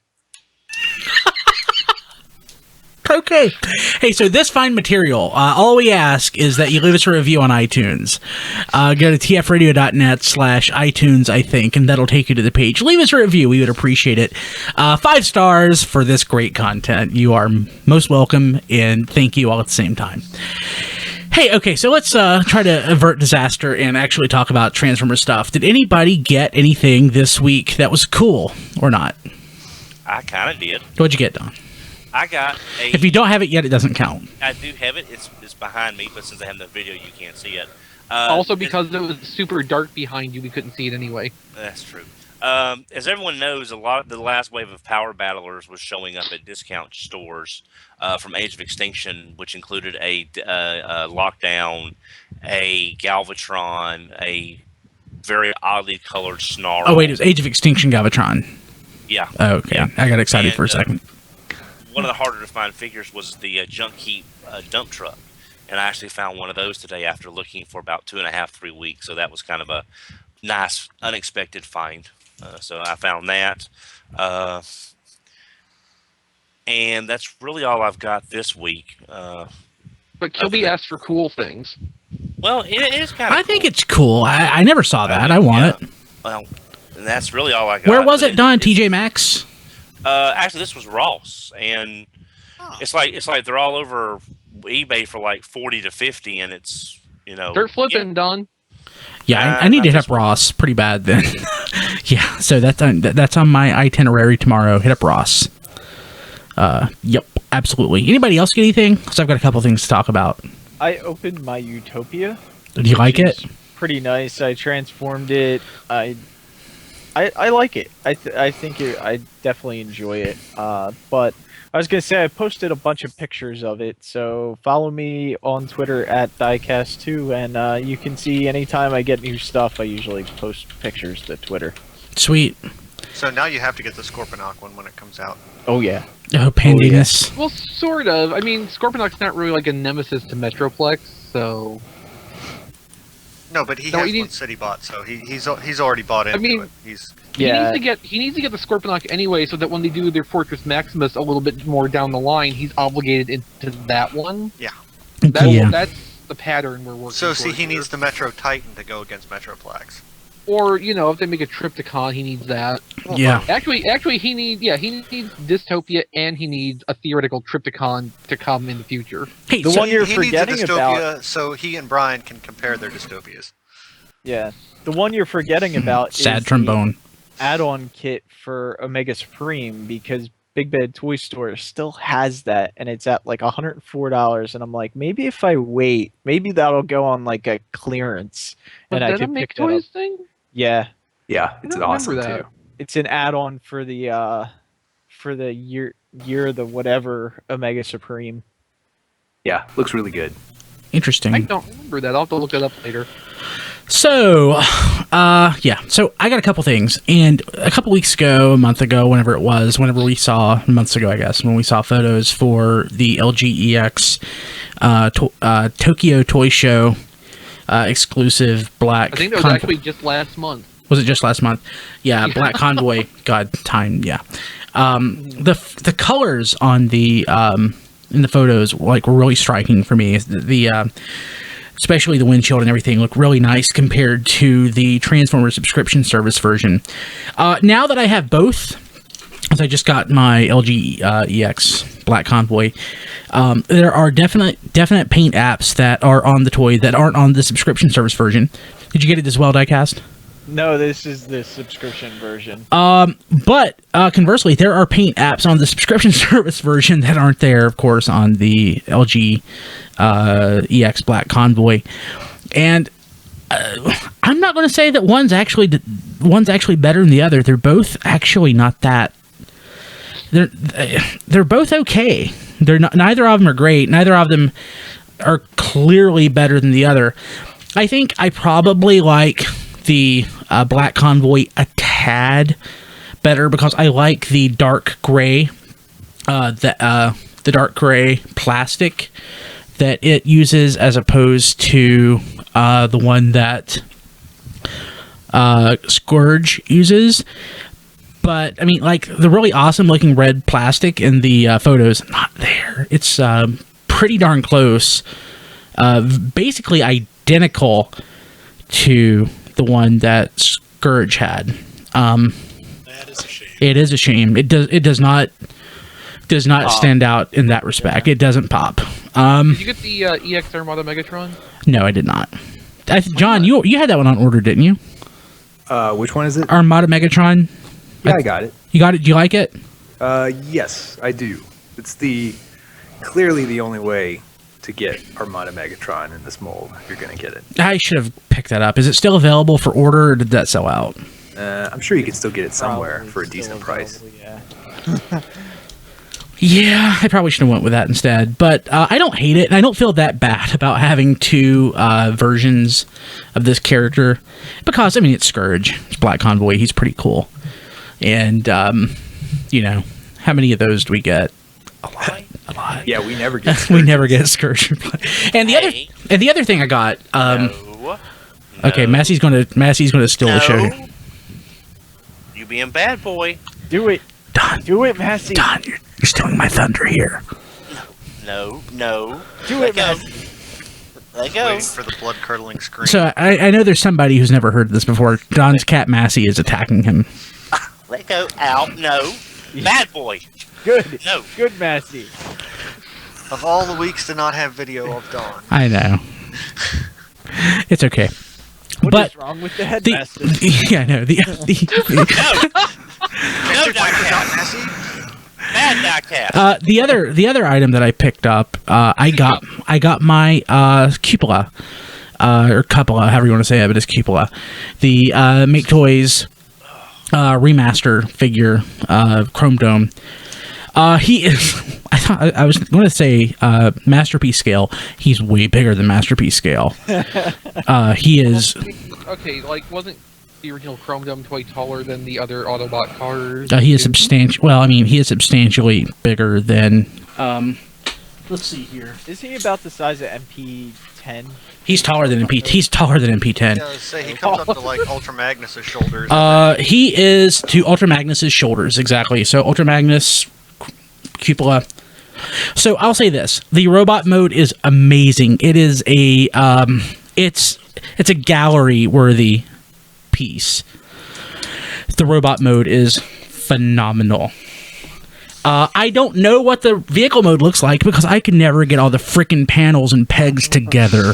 Okay. Hey, so this fine material, all we ask is that you leave us a review on iTunes. Go to tfradio.net/iTunes, I think, and that'll take you to the page. Leave us a review. We would appreciate it. 5 stars for this great content. You are most welcome, and thank you all at the same time. Hey, okay, so let's try to avert disaster and actually talk about Transformer stuff. Did anybody get anything this week that was cool or not? I kind of did. What'd you get, Don? I got a... If you don't have it yet, it doesn't count. I do have it. It's behind me, but since I have the video, you can't see it. Also, because it was super dark behind you, we couldn't see it anyway. That's true. As everyone knows, a lot of the last wave of Power Battlers was showing up at discount stores from Age of Extinction, which included a Lockdown, a Galvatron, a very oddly colored Snarl. Oh, wait, it was Age of Extinction Galvatron. Yeah. Oh, okay. Yeah. I got excited for a second. One of the harder to find figures was the Junk Heap dump truck, and I actually found one of those today after looking for about 2.5-3 weeks. So that was kind of a nice, unexpected find. So I found that, and that's really all I've got this week. But Kilby asked for cool things. Well, it is kind of. I think it's cool. I never saw that. I want it. Well, and that's really all I got. Where was it, Don? TJ Maxx? Actually, this was Ross, and it's like they're all over eBay for like 40 to 50, and it's they're flipping, Don. Yeah, I need to hit up Ross pretty bad then. Yeah, so that's on my itinerary tomorrow. Hit up Ross. Yep, absolutely. Anybody else get anything? Because I've got a couple things to talk about. I opened my Utopia. Do you like it? Pretty nice. I transformed it. I like it. I think I definitely enjoy it. But I was gonna say I posted a bunch of pictures of it, so follow me on Twitter at Diecast2, and you can see anytime I get new stuff. I usually post pictures to Twitter. Sweet. So now you have to get the Scorponok one when it comes out. Oh yeah. Oh, Pandinus. Well, sort of. I mean, Scorponok's not really like a nemesis to Metroplex, so. No, but he has one City bought, so he's already bought into it. He needs to get the Scorponok anyway, so that when they do their Fortress Maximus a little bit more down the line, he's obligated into that one. Yeah. That's the pattern we're working. So see, he needs the Metro Titan to go against Metroplex. Or if they make a Triptychon, he needs that. Yeah. Actually, he needs Dystopia, and he needs a theoretical Triptychon to come in the future. Hey, the one you're forgetting needs a Dystopia about, so he and Brian can compare their Dystopias. Yeah, the one you're forgetting about Sad is trombone the add-on kit for Omega Supreme, because Big Bad Toy Store still has that, and it's at like $104. And I'm like, maybe if I wait, maybe that'll go on like a clearance, and I can pick that up. Thing? Yeah. Yeah, it's awesome too. It's an add-on for the year the whatever Omega Supreme. Yeah, looks really good. Interesting. I don't remember that. I'll have to look it up later. So, so I got a couple things, and a couple weeks ago, a month ago, whenever we saw, months ago, I guess, when we saw photos for the LG EX Tokyo Toy Show, exclusive black. I think that was actually just last month. Was it just last month? Yeah, Black Convoy. God, time. Yeah. The colors on the in the photos were really striking for me. The especially the windshield and everything look really nice compared to the Transformers subscription service version. Now that I have both, as I just got my LG EX Black Convoy, there are definite paint apps that are on the toy that aren't on the subscription service version. Did you get it as well, Diecast? No, this is the subscription version. But conversely, there are paint apps on the subscription service version that aren't there, of course, on the LG EX Black Convoy. And I'm not going to say that one's actually better than the other. They're both actually not that. They're both okay. They're not. Neither of them are great. Neither of them are clearly better than the other. I think I probably like the Black Convoy a tad better because I like the dark gray, the dark gray plastic that it uses as opposed to the one that Scourge uses. But I mean, like the really awesome looking red plastic in the photos, not there. It's pretty darn close, basically identical to the one that Scourge had. That is a shame. It is a shame. It does not stand out in that respect. Yeah. It doesn't pop. Did you get the EX Armada Megatron? No, I did not. John, you had that one on order, didn't you? Which one is it? Armada Megatron. Yeah, I got it. You got it? Do you like it? Yes, I do. It's clearly the only way to get Armada Megatron in this mold if you're going to get it. I should have picked that up. Is it still available for order, or did that sell out? I'm sure you can still get it somewhere for a decent price. Yeah. Yeah, I probably should have went with that instead. But I don't hate it, and I don't feel that bad about having two versions of this character. Because, I mean, it's Scourge. It's Black Convoy. He's pretty cool. And, you know, how many of those do we get? A lot. Yeah, we never get Scourge. We never get Scourge. And the other thing I got. No. Okay, Massey's gonna steal the show. You being bad boy. Do it. Don. Do it, Massey. Don, you're stealing my thunder here. No. Do it, Massey. Let go. Waiting for the blood-curdling scream. So I know there's somebody who's never heard this before. Don's cat Massey is attacking him. Let go. Ow. No. Bad boy. Good. No. Good, Massey. Of all the weeks to not have video of Dawn. I know. It's okay. What is wrong with the headmaster? Yeah, I know. No, Massey. Bad Diecast. The other item that I picked up, I got my cupola, or cupola, however you want to say it, but it's cupola. The Make Toys remaster figure, Chrome Dome. He is. I was going to say Masterpiece scale. He's way bigger than Masterpiece scale. He is. Okay, like wasn't the original Chrome Dome toy taller than the other Autobot cars? He is substantial. Well, I mean, he is substantially bigger than. Let's see here. Is he about the size of MP10? He's taller than MP. He's taller than MP10. Yeah, say he comes up to like Ultra Magnus's shoulders. He is to Ultra Magnus's shoulders exactly. So Ultra Magnus, cupola. So I'll say this: the robot mode is amazing. It is a it's a gallery worthy piece. The robot mode is phenomenal. I don't know what the vehicle mode looks like because I can never get all the frickin' panels and pegs together.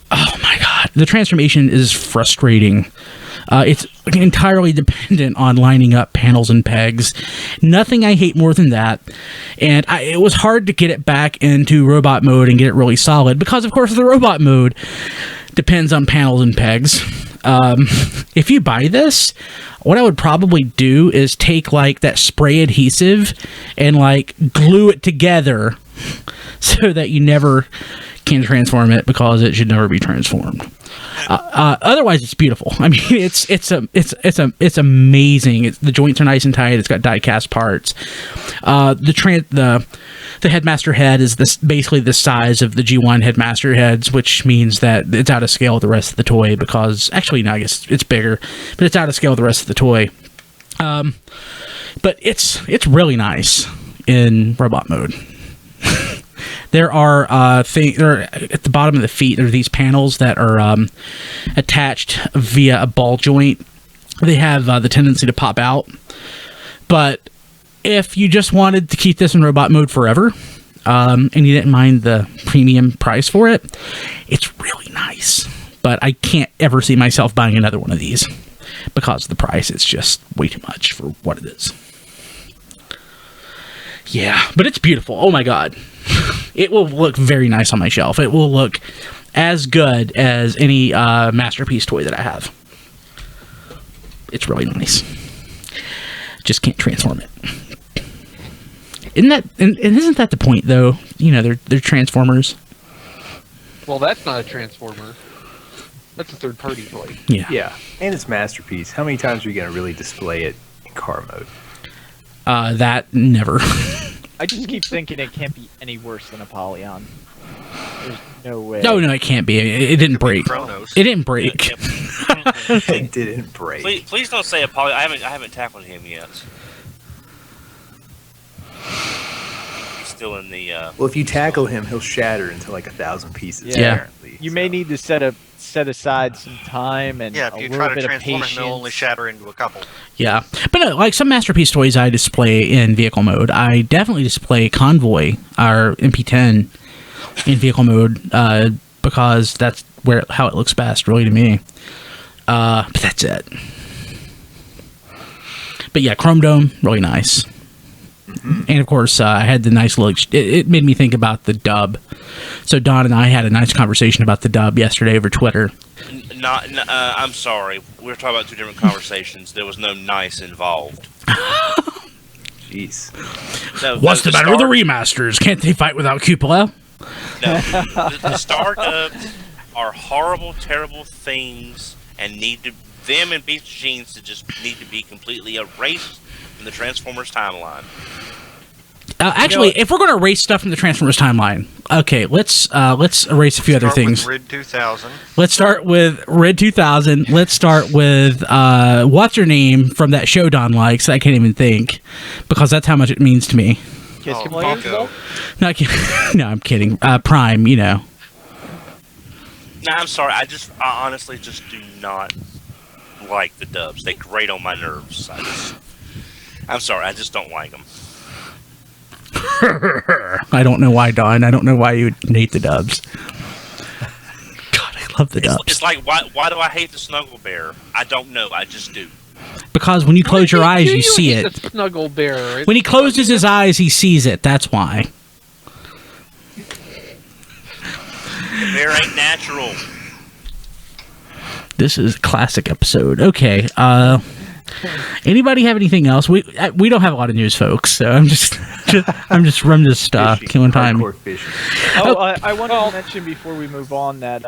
Oh my god. The transformation is frustrating. It's entirely dependent on lining up panels and pegs. Nothing I hate more than that. And it was hard to get it back into robot mode and get it really solid because, of course, the robot mode depends on panels and pegs. If you buy this, what I would probably do is take like that spray adhesive and like glue it together so that you never can't transform it because it should never be transformed. Otherwise, it's beautiful. I mean, it's amazing. The joints are nice and tight. It's got die-cast parts. The headmaster head is basically the size of the G1 headmaster heads, which means that it's out of scale with the rest of the toy. Because actually, no, I guess it's bigger, but it's out of scale with the rest of the toy. But it's really nice in robot mode. There are there at the bottom of the feet. There are these panels that are attached via a ball joint. They have the tendency to pop out. But if you just wanted to keep this in robot mode forever, and you didn't mind the premium price for it, it's really nice. But I can't ever see myself buying another one of these because of the price. It's just way too much for what it is. Yeah, but it's beautiful. Oh my god. It will look very nice on my shelf. It will look as good as any Masterpiece toy that I have. It's really nice. Just can't transform it. Isn't that the point, though? You know, they're Transformers. Well, that's not a Transformer. That's a third-party toy. Yeah. Yeah, and it's Masterpiece. How many times are you going to really display it in car mode? That never. I just keep thinking it can't be any worse than Apollyon. There's no way. No, it can't be. It didn't break. Chronos. It didn't break. It didn't break. Please don't say Apollo. I haven't tackled him yet. He's still in the. Well, if you tackle him, he'll shatter into like 1,000 pieces. Yeah. Apparently, You may need to set aside some time and Yeah, a if you little try bit to of transform patience. him, he'll only shatter into a couple. Yeah, but no, like some Masterpiece toys I display in vehicle mode. I definitely display Convoy, our MP10, in vehicle mode because that's how it looks best, really, to me. But that's it. But yeah, Chrome Dome, really nice. Mm-hmm. And of course, I had the nice look. It made me think about the dub. So Don and I had a nice conversation about the dub yesterday over Twitter. I'm sorry. We were talking about two different conversations. There was no nice involved. Jeez. No, What's the matter with the remasters? Can't they fight without Cupola? No, the Star Dubs are horrible, terrible things, and them and Beast Machines to just need to be completely erased from the Transformers timeline. Actually, if we're going to erase stuff from the Transformers timeline, okay, let's erase a few other things. Rid 2000. Let's start with Red 2000. Let's start with what's her name from that show Don likes. I can't even think because that's how much it means to me. Kiss Oh, players, Funko. Not kidding. No, I'm kidding. Prime, you know. No, I'm sorry. I honestly just do not like the dubs. They grate on my nerves. I'm sorry. I just don't like them. I don't know why, Don. I don't know why you would hate the dubs. God, I love the dubs. It's like, why do I hate the Snuggle Bear? I don't know. I just do. Because when you close your eyes, you see it. The Snuggle Bear. When he closes his eyes, he sees it. That's why. The bear ain't natural. This is a classic episode. Okay. Anybody have anything else? We don't have a lot of news, folks. So I'm just killing time. Hardcore fishing. Oh, I wanted to mention before we move on that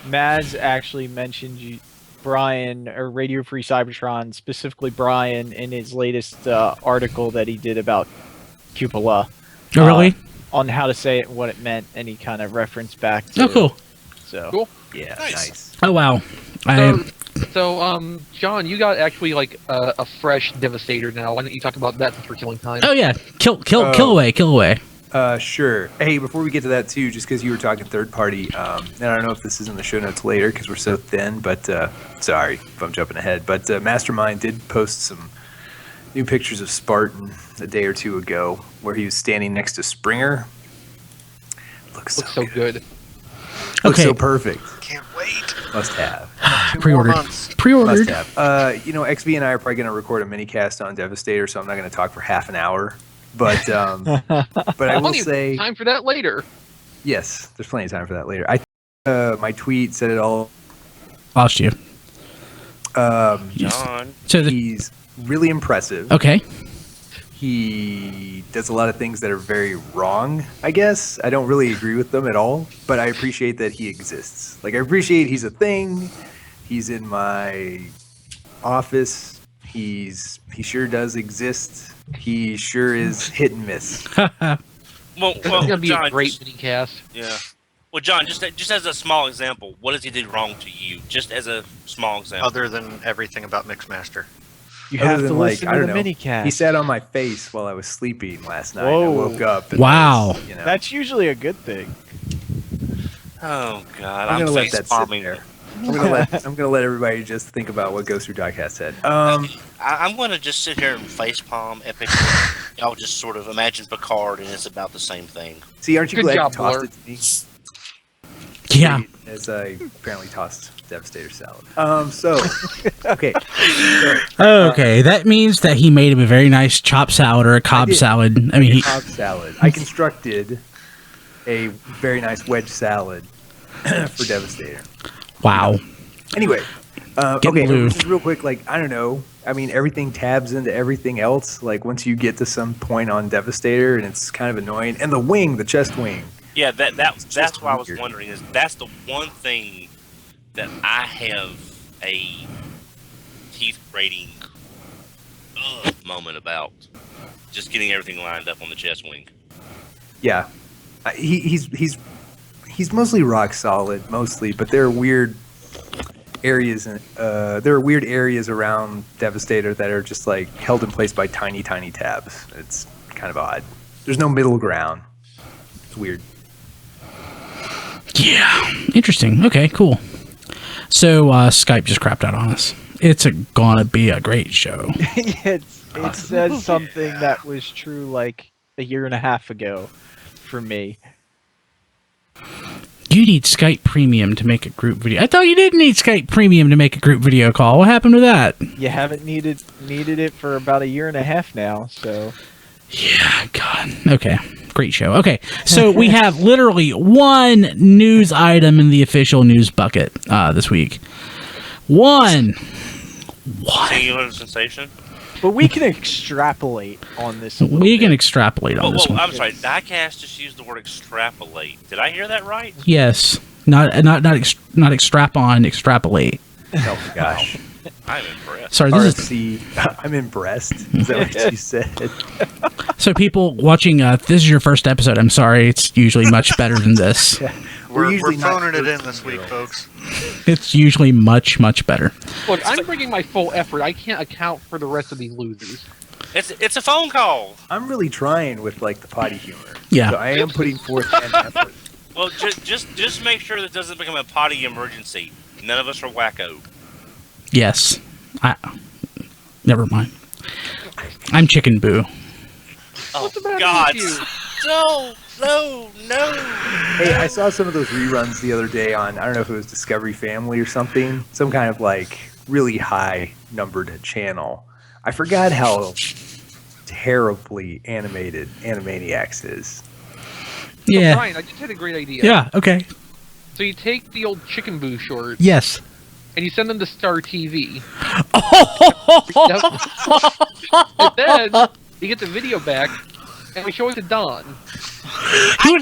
Maz actually mentioned Brian, or Radio Free Cybertron, specifically Brian, in his latest article that he did about Cupola. Oh, really? On how to say it and what it meant, and he kind of referenced back to Oh, cool. So Cool. Yeah, Nice. Oh, wow. So, John, you got actually like a fresh Devastator now. Why don't you talk about that since we're killing time? Oh, yeah. Kill away. Sure. Hey, before we get to that too, just because you were talking third party, and I don't know if this is in the show notes later because we're so thin, but sorry if I'm jumping ahead. But Mastermind did post some new pictures of Spartan a day or two ago where he was standing next to Springer. Looks so good. Looks Okay. so perfect. Can't wait. Must have. 2 more Pre-ordered. months. Pre-ordered. Must have. XV and I are probably going to record a mini cast on Devastator, so I'm not going to talk for half an hour. But but I will Plenty of say time for that later. yes. There's plenty of time for that later. My tweet said it all. Lost you. John. So He's really impressive. okay. He does a lot of things that are very wrong, I guess. I don't really agree with them at all, but I appreciate that he exists. Like, I appreciate he's a thing. He's in my office. He sure does exist. He sure is hit and miss. Well, It's gonna be John, a great mini cast. Yeah. Well, John, just as a small example, what does he do wrong to you? Just as a small example. Other than everything about Mixmaster. You Other have than, to like, listen I to don't the know, mini cast. He sat on my face while I was sleeping last night. Whoa. I woke up. And Wow. you know, That's usually a good thing. Oh God, I'm I'm gonna let face that sit palming. there. I'm gonna let everybody just think about what Ghost Through Doc has said. I'm going to just sit here and face palm epically. Y'all just sort of imagine Picard, and it's about the same thing. See, aren't you Good glad job, you tossed Blur. it to me? Yeah. As I apparently tossed Devastator salad. Okay. Okay, that means that he made him a very nice chopped salad or a Cobb did. salad. I mean, Cobb salad. I constructed a very nice wedge salad for Devastator. wow. Anyway, Get okay, blue. just real quick, like, I don't know. I mean, everything tabs into everything else. Like, once you get to some point on Devastator, and it's kind of annoying. And the chest wing. Yeah, that's just what I was weird. wondering. Is that's the one thing that I have a teeth grating moment about? Just getting everything lined up on the chest wing. Yeah, he's mostly rock solid, mostly, but there are weird areas. There are weird areas around Devastator that are just like held in place by tiny tabs. It's kind of odd. There's no middle ground. It's weird. Yeah. Interesting. Okay, cool. So Skype just crapped out on us. It's gonna be a great show. It says something that was true like a year and a half ago for me. You need Skype Premium to make a group video. I thought you didn't need Skype Premium to make a group video call. What happened to that? You haven't needed it for about a year and a half now, so Yeah, God. Okay. Great show. Okay. So we have literally one news item in the official news bucket this week. One. Singular sensation. but we can extrapolate on this a little We can bit. extrapolate on this one. I'm sorry. Diecast just used the word extrapolate. Did I hear that right? Yes. Not extrap on, extrapolate. Oh my gosh. I'm impressed. Sorry, this is RFC. I'm impressed. Is that what you said? so people watching. This is your first episode. I'm sorry. It's usually much better than this. We're usually not phoning it in first this week, zero. folks. It's usually much better. Look, I'm bringing my full effort. I can't account for the rest of these losers. It's a phone call. I'm really trying with like the potty humor. Yeah. So I am putting forth an effort. Well, just make sure that doesn't become a potty emergency. None of us are wacko. Yes. Never mind. I'm Chicken Boo. Oh What's the matter God! with you? No! Hey, I saw some of those reruns the other day on, I don't know if it was Discovery Family or something, some kind of like really high numbered channel. I forgot how terribly animated Animaniacs is. So, Yeah. Brian, I just had a great idea. Yeah. Okay. So you take the old Chicken Boo shorts Yes. and you send them to Star TV. And then you get the video back and we show it to Don.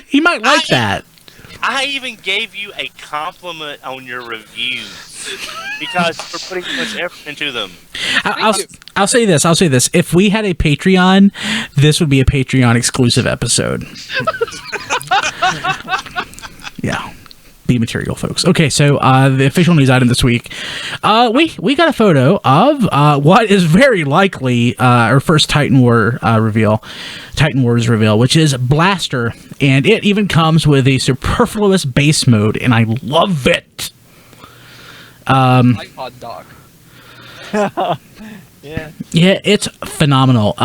He might like that. I even gave you a compliment on your reviews because we're putting so much effort into them. I'll say this. If we had a Patreon, this would be a Patreon exclusive episode. Yeah. B material, folks. Okay, so the official news item this week. We got a photo of what is very likely our first Titan Wars reveal, which is Blaster, and it even comes with a superfluous base mode, and I love it. iPod dock. Yeah. Yeah, it's phenomenal.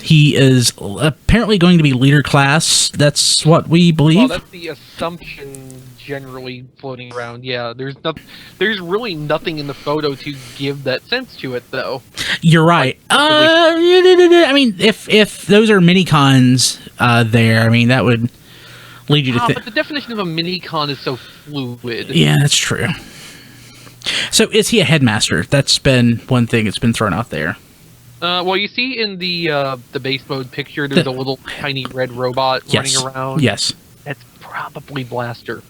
He is apparently going to be leader class. That's what we Well, believe. that's the assumption generally floating around. Yeah, there's really nothing in the photo to give that sense to it, though. You're right. I mean, if those are mini cons there, I mean that would lead you to think. But the definition of a mini-con is so fluid. Yeah, that's true. So is he a headmaster? That's been one thing that's been thrown out there. Well, you see in the base mode picture, there's a little tiny red robot running around. Yes. That's probably Blaster.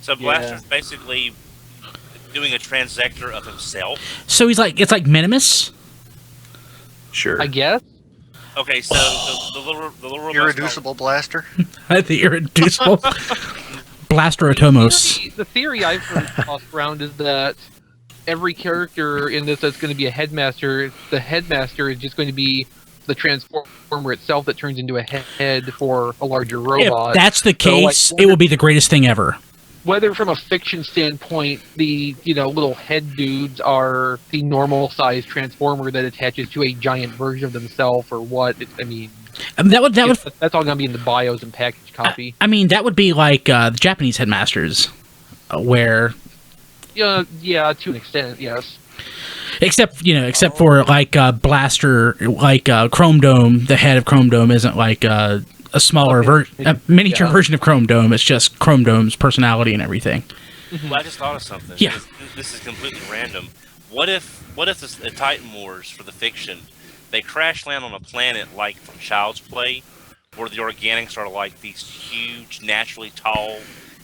So Blaster's basically doing a transector of himself. So he's like, it's like Minimus? Sure. I guess. Okay, so the little robot. Irreducible blaster. The irreducible Blaster Atomos. The theory I've heard tossed around is that every character in this that's going to be a headmaster, the headmaster is just going to be the transformer itself that turns into a head for a larger robot. If that's the case, it will be the greatest thing ever. Whether from a fiction standpoint, the little head dudes are the normal size transformer that attaches to a giant version of themselves, or what? That's all going to be in the BIOS and package copy. I mean, that would be like the Japanese headmasters, where. Yeah, to an extent, yes. Except for like Blaster, like Chrome Dome. The head of Chrome Dome isn't like a smaller miniature version of Chrome Dome. It's just Chrome Dome's personality and everything. Well, I just thought of something. Yeah. This is completely random. What if the Titan Wars for the fiction, they crash land on a planet like from Child's Play, where the organics are like these huge, naturally tall,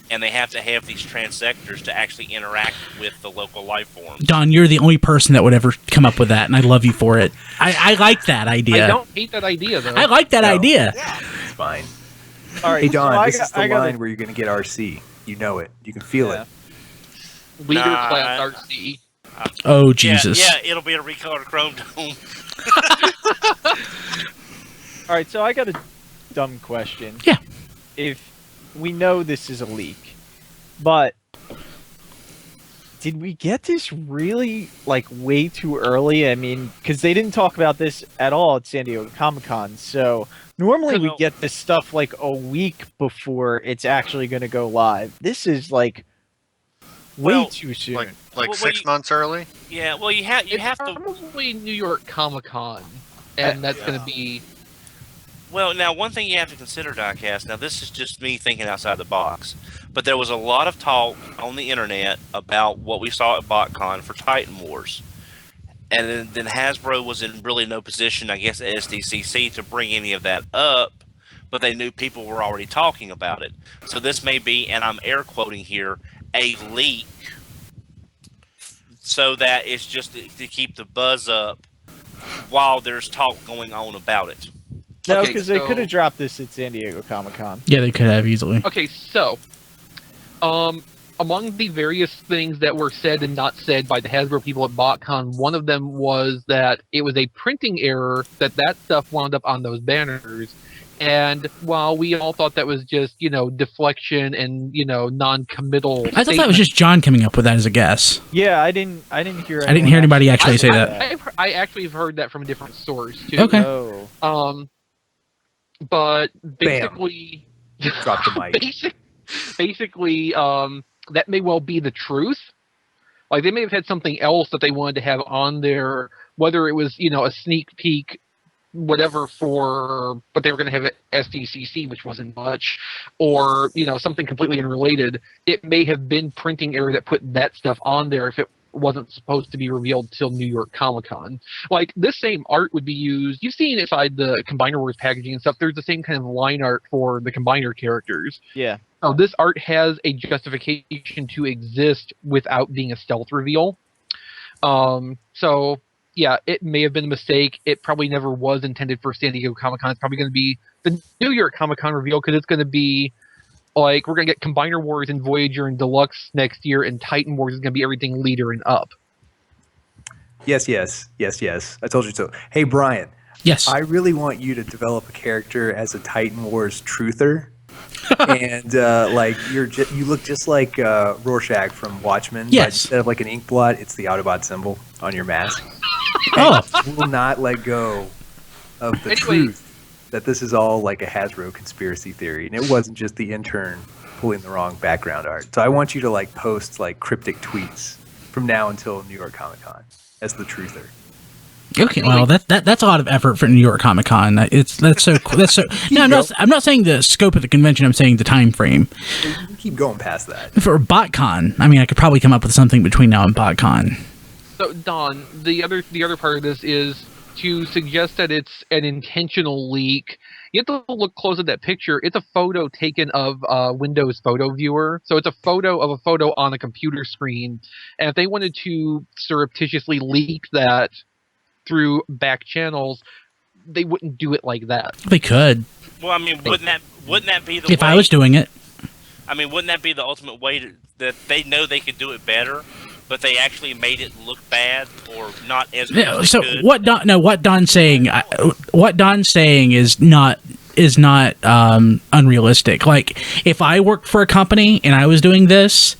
and they have to have these transectors to actually interact with the local life forms. Don, you're the only person that would ever come up with that, and I love you for it. I like that idea. I don't hate that idea, though. I like that idea. Yeah. It's fine. All right, Hey, Don, so this is the line where you're going to get RC. You know it. You can feel it. Leader class RC. Oh, Jesus. Yeah, it'll be a recolored Chrome Dome. All right, so I got a dumb question. Yeah. If we know this is a leak, but did we get this really way too early? I mean, because they didn't talk about this at all at San Diego Comic-Con. So normally we get this stuff a week before it's actually going to go live. This is way too soon. Like 6 months early. Yeah, well you have to probably New York Comic-Con, and that's going to be. Well, now, one thing you have to consider, Diecast, now this is just me thinking outside the box, but there was a lot of talk on the internet about what we saw at BotCon for Titan Wars. And then Hasbro was in really no position, I guess, at SDCC to bring any of that up, but they knew people were already talking about it. So this may be, and I'm air quoting here, a leak, so that it's just to keep the buzz up while there's talk going on about it. No, because they could have dropped this at San Diego Comic-Con. Yeah, they could have easily. Okay, so among the various things that were said and not said by the Hasbro people at BotCon, one of them was that it was a printing error that stuff wound up on those banners. And while we all thought that was just, deflection and, non-committal I thought that was just John coming up with that as a guess. Yeah, I didn't hear anybody actually say that. I actually have heard that from a different source, too. Okay. Oh. But basically, drop the mic. Basically, that may well be the truth. Like, they may have had something else that they wanted to have on there, whether it was, a sneak peek, whatever but they were going to have it SDCC, which wasn't much, or, something completely unrelated. It may have been printing error that put that stuff on there if it wasn't supposed to be revealed till New York Comic-Con. Like, this same art would be used. You've seen inside the Combiner Wars packaging and stuff, there's the same kind of line art for the Combiner characters. Yeah. Oh, this art has a justification to exist without being a stealth reveal. So, yeah, it may have been a mistake. It probably never was intended for San Diego Comic-Con. It's probably going to be the New York Comic-Con reveal, because it's going to be we're going to get Combiner Wars and Voyager and Deluxe next year, and Titan Wars is going to be everything Leader and up. Yes. I told you so. Hey, Brian. Yes. I really want you to develop a character as a Titan Wars truther. And you look just like Rorschach from Watchmen. Yes. But instead of an ink blot, it's the Autobot symbol on your mask. Oh. You will not let go of the truth that this is all a Hasbro conspiracy theory, and it wasn't just the intern pulling the wrong background art. So I want you to post cryptic tweets from now until New York Comic Con as the truther. Okay, well that's a lot of effort for New York Comic Con. That's so cool. No, I'm not saying the scope of the convention. I'm saying the time frame. You can keep going past that. For BotCon, I mean, I could probably come up with something between now and BotCon. So, Don, the other part of this is to suggest that it's an intentional leak, you have to look close at that picture. It's a photo taken of Windows Photo Viewer. So it's a photo of a photo on a computer screen. And if they wanted to surreptitiously leak that through back channels, they wouldn't do it like that. They could. Well, I mean, wouldn't that be the if way? I was doing it? I mean, wouldn't that be the ultimate way that they know they could do it better, but they actually made it look bad or not as good as So they could? what Don's saying is not unrealistic. Like, if I worked for a company and I was doing this,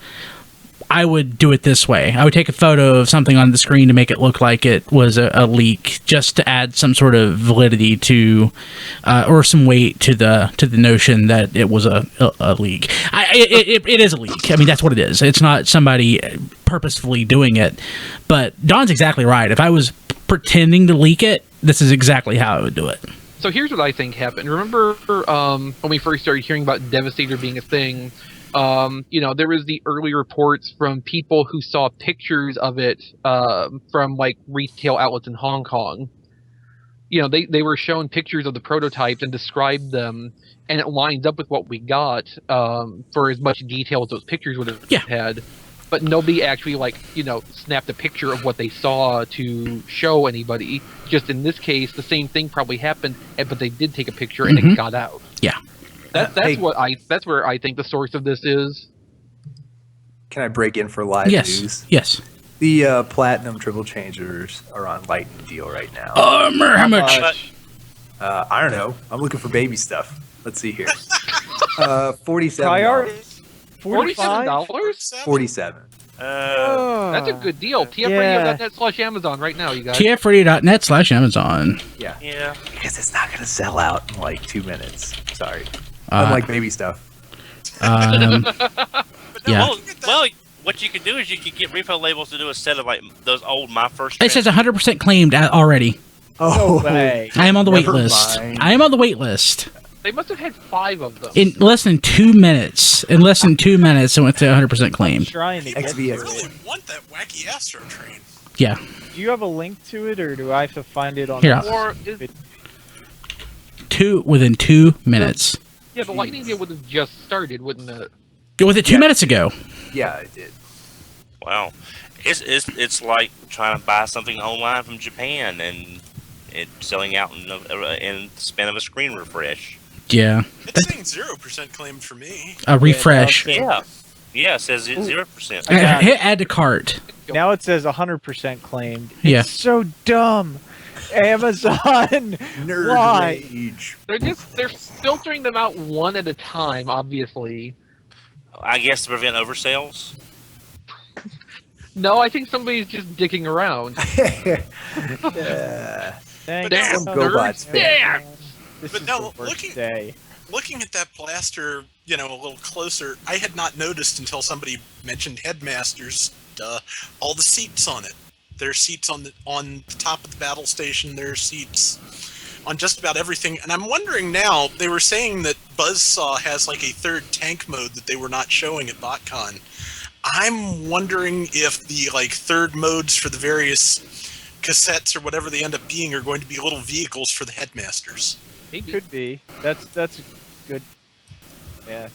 I would do it this way. I would take a photo of something on the screen to make it look like it was a leak, just to add some sort of validity to, or some weight to the notion that it was a leak. It is a leak. I mean, that's what it is. It's not somebody purposefully doing it. But Don's exactly right. If I was pretending to leak it, this is exactly how I would do it. So here's what I think happened. Remember when we first started hearing about Devastator being a thing? There was the early reports from people who saw pictures of it from like retail outlets in Hong Kong. They were shown pictures of the prototypes and described them, and it lines up with what we got for as much detail as those pictures would have had. But nobody actually snapped a picture of what they saw to show anybody. Just in this case, the same thing probably happened, but they did take a picture and it got out. Yeah. That's where I think the source of this is. Can I break in for live news? Yes. The Platinum Triple Changers are on Lightning Deal right now. How much? I don't know. I'm looking for baby stuff. Let's see here. $47. Priorities. $47? 47. That's a good deal. TFRadio.net/Amazon right now, you guys. TFRadio.net/Amazon. Yeah. Because it's not going to sell out in like 2 minutes. Sorry. Unlike baby stuff. Yeah. Well, what you could do is you could get repo labels to do a set of like those old My First. It says 100% claimed already. Oh, no way. I am on the wait Never list. mind. I am on the wait list. They must have had 5 of them. In less than 2 minutes. It went to 100% claimed. Trying to get XV. to I it. really want that wacky Astro train. Yeah. Do you have a link to it, or do I have to find it on? Here, Or is, within 2 minutes. yeah, the Lightning Deal would have just started, wouldn't it? Was it 2 minutes ago? Yeah, I did. Wow, it's like trying to buy something online from Japan and it selling out in the span of a screen refresh. Yeah. It's saying 0% claimed for me. A refresh. Yeah, it says 0%. Hit add to cart. Now it says 100% claimed. Yeah. It's so dumb. Amazon. Nerd Why? rage. They're filtering them out one at a time, obviously. I guess to prevent oversales. No, I think somebody's just dicking around. Thank Damn, you. GoBots fan. Damn! This But is no, the worst day. Looking at that blaster, a little closer, I had not noticed until somebody mentioned Headmasters. All the seats on it. There are seats on the top of the battle station. There are seats on just about everything. And I'm wondering now, they were saying that Buzzsaw has like a third tank mode that they were not showing at BotCon. I'm wondering if the third modes for the various cassettes or whatever they end up being are going to be little vehicles for the Headmasters. It could be. That's good. Yeah.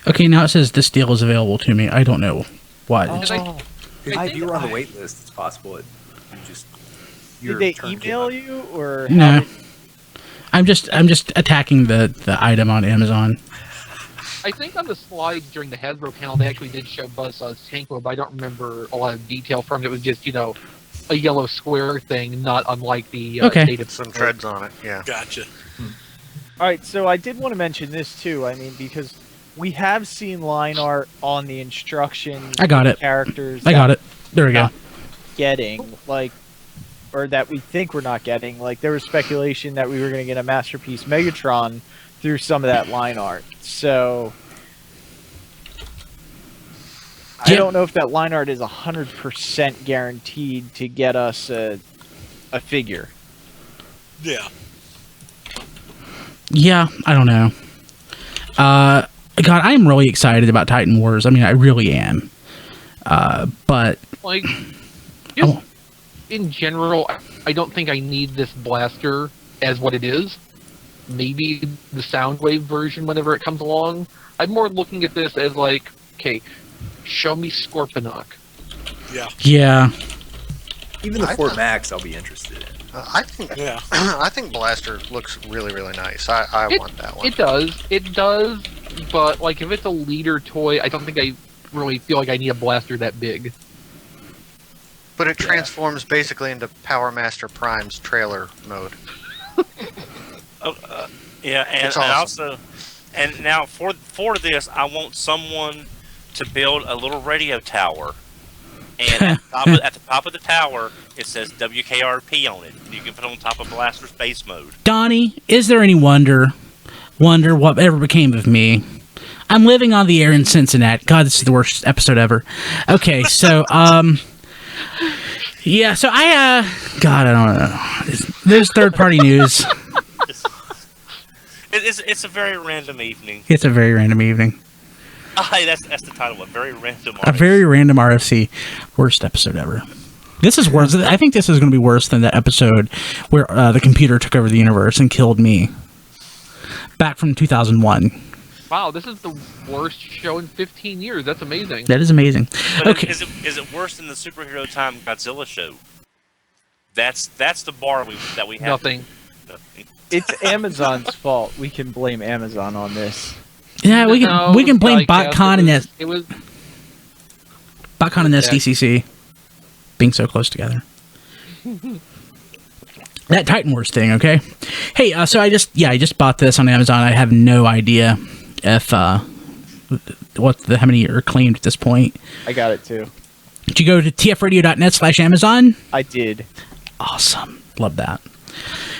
Okay, now it says this deal is available to me. I don't know what. Oh. If you were on the wait list, it's possible Did they email you, or No. I'm just attacking the item on Amazon. I think on the slides during the Hasbro panel, they actually did show Buzzsaw's tank mode, but I don't remember a lot of detail from it. It was just, a yellow square thing, not unlike the native Some treads on it, yeah. Gotcha. All right, so I did want to mention this too. I mean, because we have seen line art on the instructions. I got it. Characters. I got it. There we go. Getting or that we think we're not getting. There was speculation that we were going to get a Masterpiece Megatron through some of that line art. So I don't know if that line art is 100% guaranteed to get us a figure. Yeah. Yeah, I don't know. God, I'm really excited about Titan Wars. I mean, I really am. But in general, I don't think I need this blaster as what it is. Maybe the Soundwave version whenever it comes along. I'm more looking at this as like, okay, show me Scorponok. Yeah. Yeah. Even the Fort Max, I'll be interested in. I think Yeah. I think Blaster looks really, really nice. I want that one. It does, but like if it's a leader toy, I don't think I really feel like I need a blaster that big. But it transforms basically into Power Master Prime's trailer mode. Yeah, and, It's and awesome. also, and now for this, I want someone to build a little radio tower, and at the top of the tower, it says WKRP on it. You can put it on top of Blaster's base mode. Donnie, is there any wonder what ever became of me? I'm living on the air in Cincinnati. God, this is the worst episode ever. Okay, so, yeah, so God, I don't know. There's third-party news. It's a very random evening. It's a very random evening. Hey, that's the title. A very random. A very random RFC. Worst episode ever. This is worse. I think this is going to be worse than that episode where the computer took over the universe and killed me. Back from 2001. Wow, this is the worst show in 15 years. That's amazing. That is amazing. But Okay. Is it worse than the Superhero Time Godzilla show? That's the bar that we have. Nothing. It's Amazon's fault. We can blame Amazon on this. Yeah, we can blame Diecast, BotCon and it was BotCon and SDCC being so close together. That Titan Wars thing, okay? Hey, so I just bought this on Amazon. I have no idea if how many are claimed at this point. I got it too. Did you go to tfradio.net/Amazon? I did. Awesome. Love that.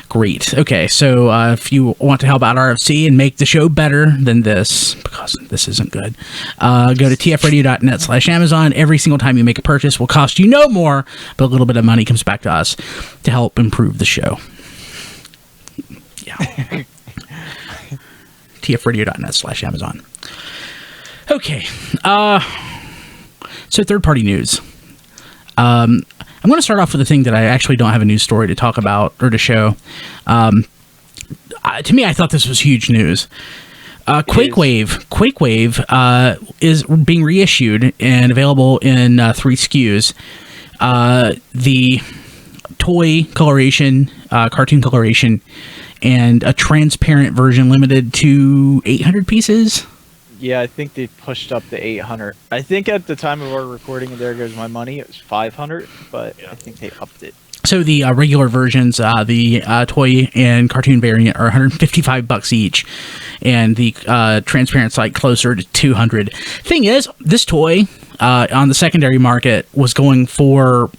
Great. Okay, so if you want to help out RFC and make the show better than this, because this isn't good, go to tfradio.net/Amazon. Every single time you make a purchase will cost you no more, but a little bit of money comes back to us to help improve the show. Yeah. tfradio.net/Amazon. Okay. So third-party news. I'm going to start off with a thing that I actually don't have a news story to talk about or to show. To me, I thought this was huge news. Quakewave is being reissued and available in 3 SKUs. The toy coloration, cartoon coloration, and a transparent version limited to 800 pieces. Yeah, I think they pushed up to 800. I think at the time of our recording, and there goes my money, it was 500, but I think they upped it. So the regular versions, the toy and cartoon variant, are $155 each, and the transparent site closer to 200. Thing is, this toy on the secondary market was going for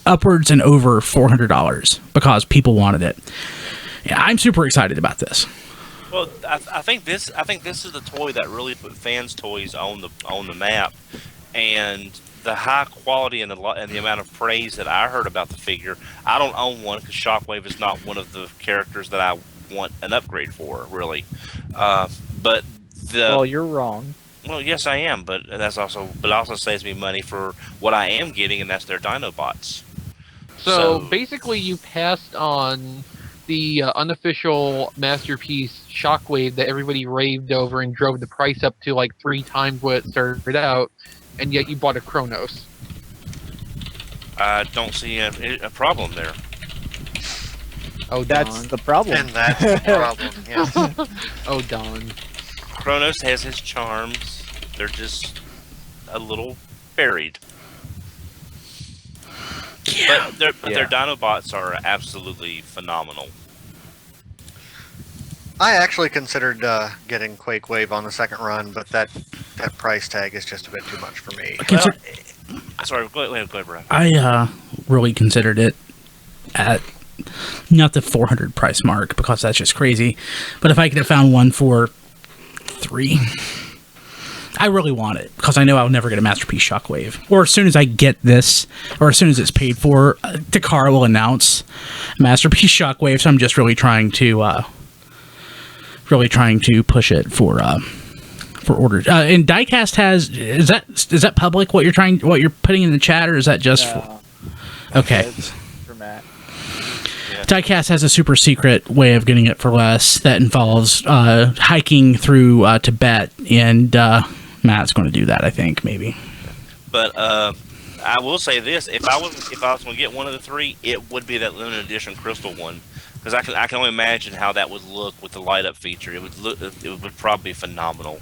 upwards and over $400 because people wanted it. Yeah, I'm super excited about this. Well, I think this is the toy that really put fans' toys on the map, and the high quality and the amount of praise that I heard about the figure. I don't own one because Shockwave is not one of the characters that I want an upgrade for, really. But well, you're wrong. Well, yes, I am, but it also saves me money for what I am getting, and that's their Dinobots. So basically, you passed on the unofficial masterpiece Shockwave that everybody raved over and drove the price up to like 3 times what it started out, and yet you bought a Kronos. I don't see a problem there. Oh, that's Don. the problem. And that's the problem, yes. Oh, Don. Kronos has his charms. They're just a little buried. Yeah. But their Dinobots are absolutely phenomenal. I actually considered getting Quakewave on the second run, but that price tag is just a bit too much for me. Sorry, go ahead, Brad. I really considered it at not the 400 price mark because that's just crazy. But if I could have found one for 3, I really want it because I know I'll never get a Masterpiece Shockwave. Or as soon as I get this, or as soon as it's paid for, Takara will announce Masterpiece Shockwave. So I'm just really trying to push it for orders. And Diecast has is that public what you're putting in the chat, or is that just for? Okay. For Matt. Diecast has a super secret way of getting it for less that involves hiking through Tibet, and Matt's going to do that, I think, maybe. But I will say this: if I was going to get one of the three, it would be that limited edition crystal one, because I can only imagine how that would look with the light up feature. It would probably be phenomenal.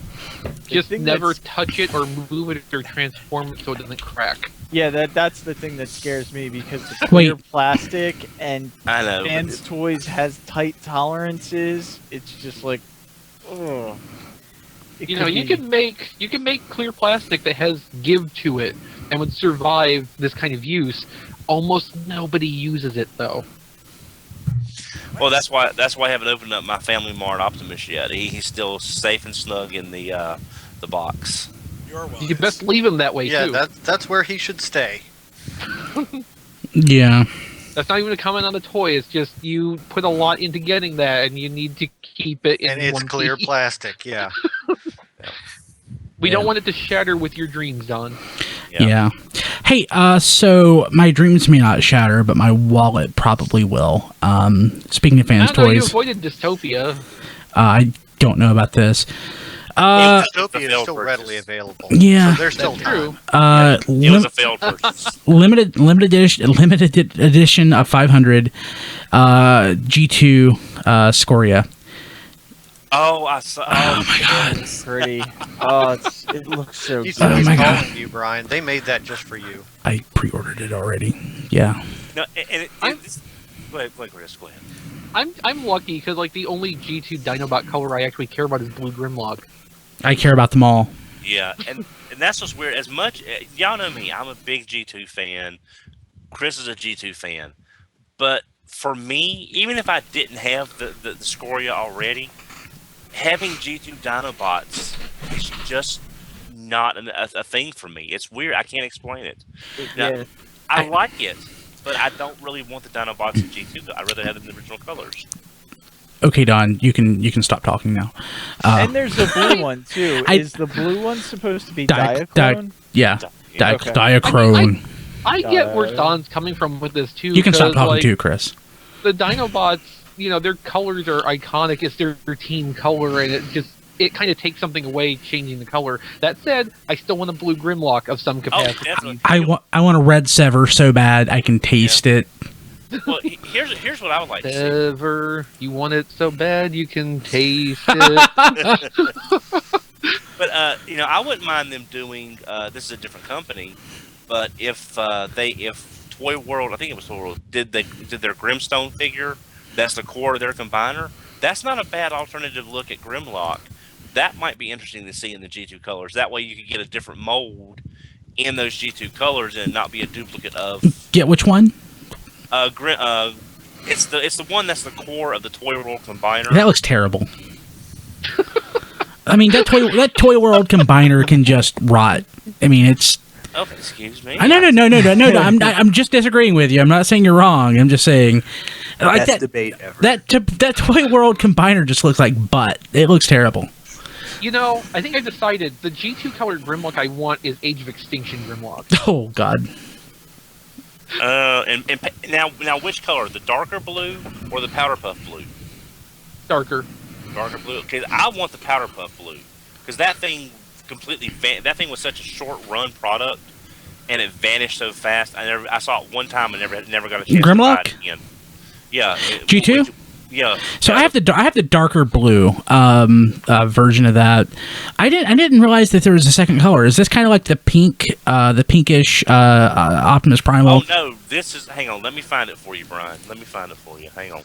Just never touch it or move it or transform it so it doesn't crack. Yeah, that's the thing that scares me, because it's clear plastic and I know Fans Toys has tight tolerances. It's just like, oh. You know, you can make clear plastic that has give to it and would survive this kind of use. Almost nobody uses it though. Well, that's why I haven't opened up my Family Mart Optimus yet. He's still safe and snug in the box. You best leave him that way too. Yeah, that's where he should stay. Yeah. That's not even a comment on the toy. It's just you put a lot into getting that, and you need to keep it in and it's one clear piece. plastic. Yeah. We don't want it to shatter with your dreams, Don. Yeah. Hey, so my dreams may not shatter, but my wallet probably will. Speaking of Fans You Toys, avoided dystopia. I don't know about this. Dystopia is still readily available. Yeah, so there's still true. It was a failed purchase. limited edition of 500 G2 Scoria. Oh, I saw. Oh my god, it's pretty. Oh, it looks so He's good. calling you, Brian. They made that just for you. I pre-ordered it already. Yeah. No, and go ahead, Chris. Go ahead. I'm lucky because like the only G2 Dinobot color I actually care about is blue Grimlock. I care about them all. Yeah, and that's what's weird. As much y'all know me, I'm a big G2 fan. Chris is a G2 fan, but for me, even if I didn't have the Scoria already, having G2 Dinobots is just not a thing for me. It's weird. I can't explain it. Now, I like it, but I don't really want the Dinobots in G2. I'd rather have them in the original colors. Okay, Don, you can stop talking now. And there's the blue one too. Is the blue one supposed to be Diachrone? Diachrone. I get where Don's coming from with this too. You can stop talking too, Chris. The Dinobots, their colors are iconic. It's their team color, and it kind of takes something away changing the color. That said, I still want a blue Grimlock of some capacity. I want a red Sever so bad I can taste it. Well, here's what I would like to see. Sever, you want it so bad you can taste it. But I wouldn't mind them doing. This is a different company, but if Toy World, I think it was Toy World, did their Grimstone figure, that's the core of their combiner. That's not a bad alternative look at Grimlock. That might be interesting to see in the G2 colors. That way you could get a different mold in those G2 colors and not be a duplicate of. Get which one? It's the one that's the core of the Toy World combiner. That looks terrible. I mean, that Toy World combiner can just rot. I mean, it's. Oh, excuse me. No. I'm just disagreeing with you. I'm not saying you're wrong. I'm just saying. Best debate ever. That Toy World combiner just looks like butt. It looks terrible. I think I decided the G2 colored Grimlock I want is Age of Extinction Grimlock. Oh God. And now which color? The darker blue or the powder puff blue? Darker blue. Okay, I want the powder puff blue because that thing that thing was such a short run product and it vanished so fast. I saw it one time and never got a chance Grimlock? to buy it again. Yeah. G2? Yeah. So I have the darker blue version of that. I didn't realize that there was a second color. Is this kind of like the pink, the pinkish Optimus Primal? Oh no, this is. Hang on, let me find it for you, Brian. Let me find it for you. Hang on.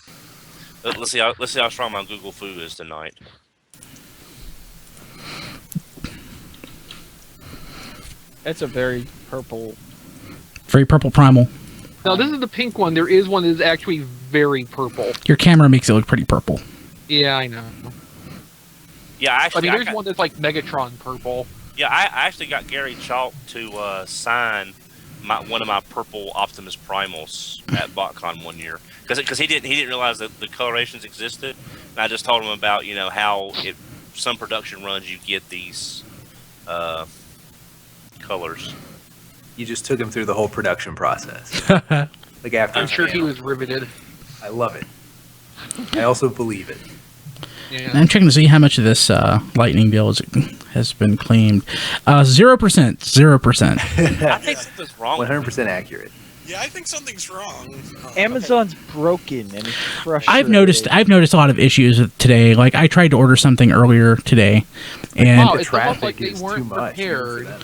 Let's see how strong my Google Foo is tonight. It's a very purple Primal. Now this is the pink one. There is one that is actually very purple. Your camera makes it look pretty purple. Yeah, I know. Yeah, actually, there's one that's like Megatron purple. Yeah, I actually got Gary Chalk to sign one of my purple Optimus Primals at BotCon one year because he didn't realize that the colorations existed, and I just told him about how some production runs you get these colors. You just took him through the whole production process. Like after I'm sure he was riveted. I love it. I also believe it. Yeah. I'm checking to see how much of this lightning deal has been claimed. 0%. 0%. I think something's wrong. 100% accurate. Yeah, I think something's wrong. Amazon's broken and it's frustrating. I've noticed a lot of issues today. Like I tried to order something earlier today, and Wow, the it's almost traffic like they is weren't too much prepared. for them.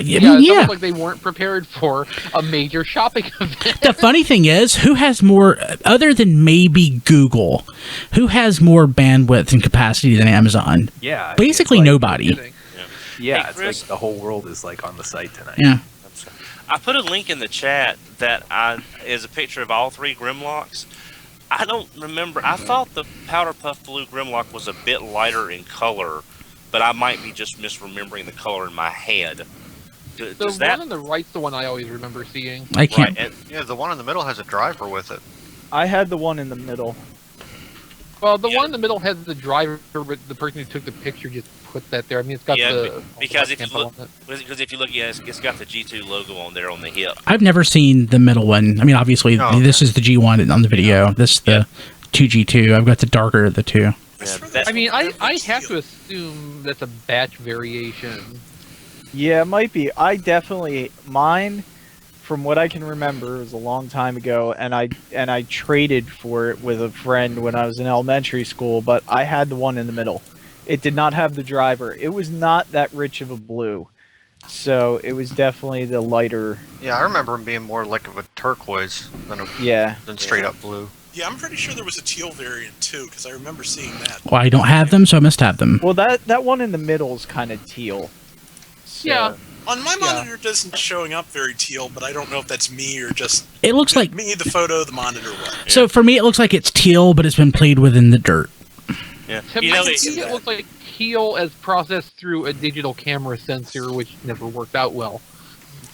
Yeah, it's almost like they weren't prepared for a major shopping event. The funny thing is, who has more, other than maybe Google, who has more bandwidth and capacity than Amazon? Yeah. Basically it's like- nobody. Yeah, Hey, it's Chris? like the whole world is like on the site tonight. Yeah. I put a link in the chat that is a picture of all 3 Grimlocks. I don't remember. I thought the Powder Puff Blue Grimlock was a bit lighter in color, but I might be just misremembering the color in my head. The Does one that on the right's the one I always remember seeing. I can't. right? Yeah, the one in the middle has a driver with it. I had the one in the middle. Well, the Yeah. one in the middle has the driver, but the person who took the picture just put that there. I mean, it's got Yeah, the because if you tempo look, on it. because if you look, yeah, it's got the G2 logo on there on the hip. I've never seen the middle one. I mean, obviously, Oh, okay. this is the G1 on the video. This is the 2G2. I've got the darker of the two. Yeah, I mean, I That's have to teal. assume that's a batch variation. Yeah, it might be. Mine, from what I can remember, it was a long time ago, and I traded for it with a friend when I was in elementary school, but I had the one in the middle. It did not have the driver. It was not that rich of a blue. So it was definitely the lighter. Yeah, I remember him being more like of a turquoise than straight up blue. Yeah, I'm pretty sure there was a teal variant too, because I remember seeing that. Well, I don't have them, so I must have them. Well, that one in the middle is kind of teal. So, Yeah. On my monitor, it doesn't showing up very teal, but I don't know if that's me or just It looks like, me, the photo, the monitor. What? so for me, it looks like it's teal, but it's been played with in the dirt. Yeah, To you me, know, it looks like teal as processed through a digital camera sensor, which never worked out well.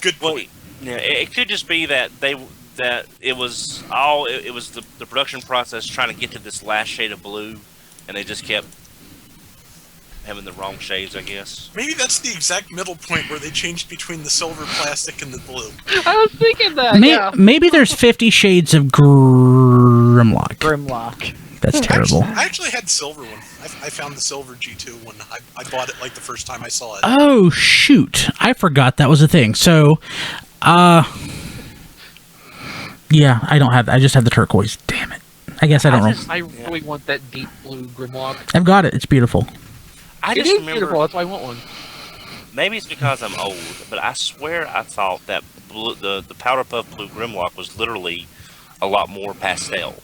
Good well, point. yeah, it could just be that it was the production process trying to get to this last shade of blue, and they just kept having the wrong shades, I guess. Maybe that's the exact middle point where they changed between the silver plastic and the blue. I was thinking that. Yeah. Maybe there's 50 shades of Grimlock. Grimlock. That's terrible. I actually had the silver one. I found the silver G2 one. I bought it like the first time I saw it. Oh, shoot. I forgot that was a thing. So, yeah, I don't have, I just have the turquoise. Damn it. I guess I don't know. I really want that deep blue Grimlock. I've got it. It's beautiful. I It just is remember. beautiful. That's why I want one. Maybe it's because I'm old, but I swear I thought that the Powder Puff Blue Grimlock was literally a lot more pastel.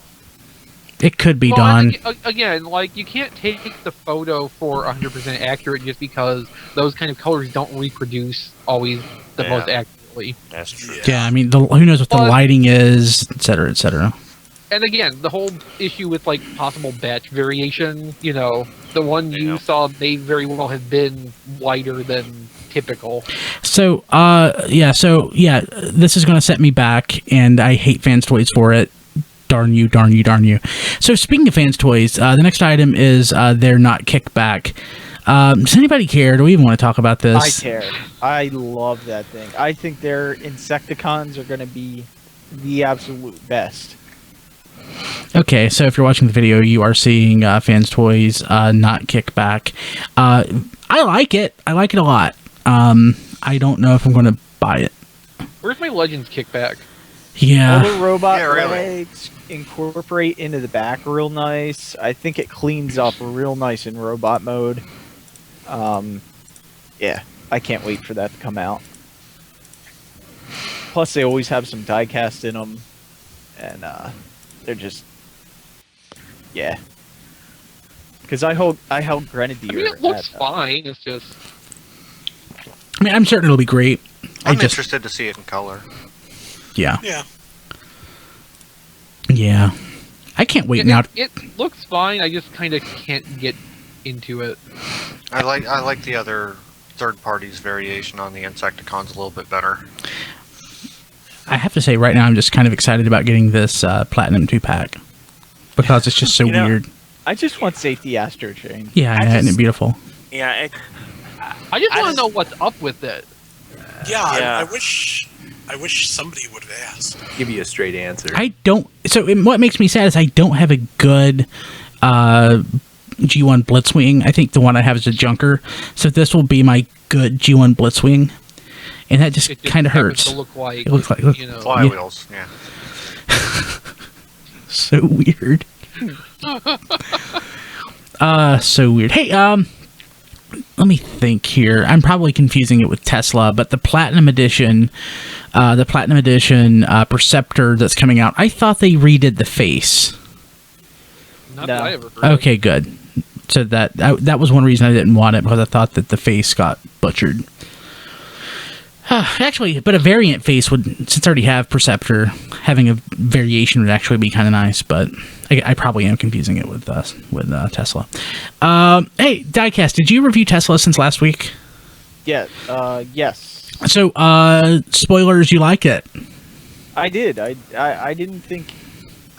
It could be Well, done. again, like, you can't take the photo for 100% accurate just because those kind of colors don't reproduce always the Yeah. most accurately. That's true. Yeah, I mean, who knows what the Well, lighting is, et cetera, et cetera. And again, the whole issue with, like, possible batch variation, you know, the one you Yeah. saw may very well have been lighter than typical. So, yeah, this is going to set me back, and I hate Fans Toys for it. Darn you, darn you, darn you. So, speaking of Fans Toys, the next item is they're not kickback. Does anybody care? Do we even want to talk about this? I care. I love that thing. I think their Insecticons are going to be the absolute best. Okay, so if you're watching the video, you are seeing Fans Toys not kickback. I like it. I like it a lot. I don't know if I'm going to buy it. Where's my Legends kickback? Yeah. All the robot Yeah, really. legs incorporate into the back real nice. I think it cleans up real nice in robot mode. Yeah, I can't wait for that to come out. Plus, they always have some diecast in them, and they're just, yeah. Because I held Grenadier. I mean, it looks at, fine. It's just... I mean, I'm certain it'll be great. I'm interested to see it in color. Yeah. Yeah. Yeah. I can't wait It, now. it looks fine. I just kind of can't get into it. I like the other third party's variation on the Insecticons a little bit better. I have to say, right now, I'm just kind of excited about getting this Platinum 2-pack. Because it's just so You know, weird. I just want Safety Astro Chain. Yeah, isn't it beautiful? Yeah, I just I want just- to know what's up with it. Yeah, Yeah. I wish I wish somebody would have asked. Give you a straight answer. I don't. So what makes me sad is I don't have a good G1 Blitzwing. I think the one I have is a Junker. So this will be my good G1 Blitzwing, and that just kind of hurts. To look like, it looks like flywheels. Yeah. So weird. So weird. Hey, let me think here. I'm probably confusing it with Tesla, but the Platinum Edition Perceptor that's coming out, I thought they redid the face. Not that I ever heard. Okay, good. So that was one reason I didn't want it, because I thought that the face got butchered. Actually, but a variant face would, since I already have Perceptor, having a variation would actually be kind of nice, but I probably am confusing it with Tesla. Hey, Diecast, did you review Tesla since last week? Yeah. Yes. So, spoilers, you like it? I did. I didn't think.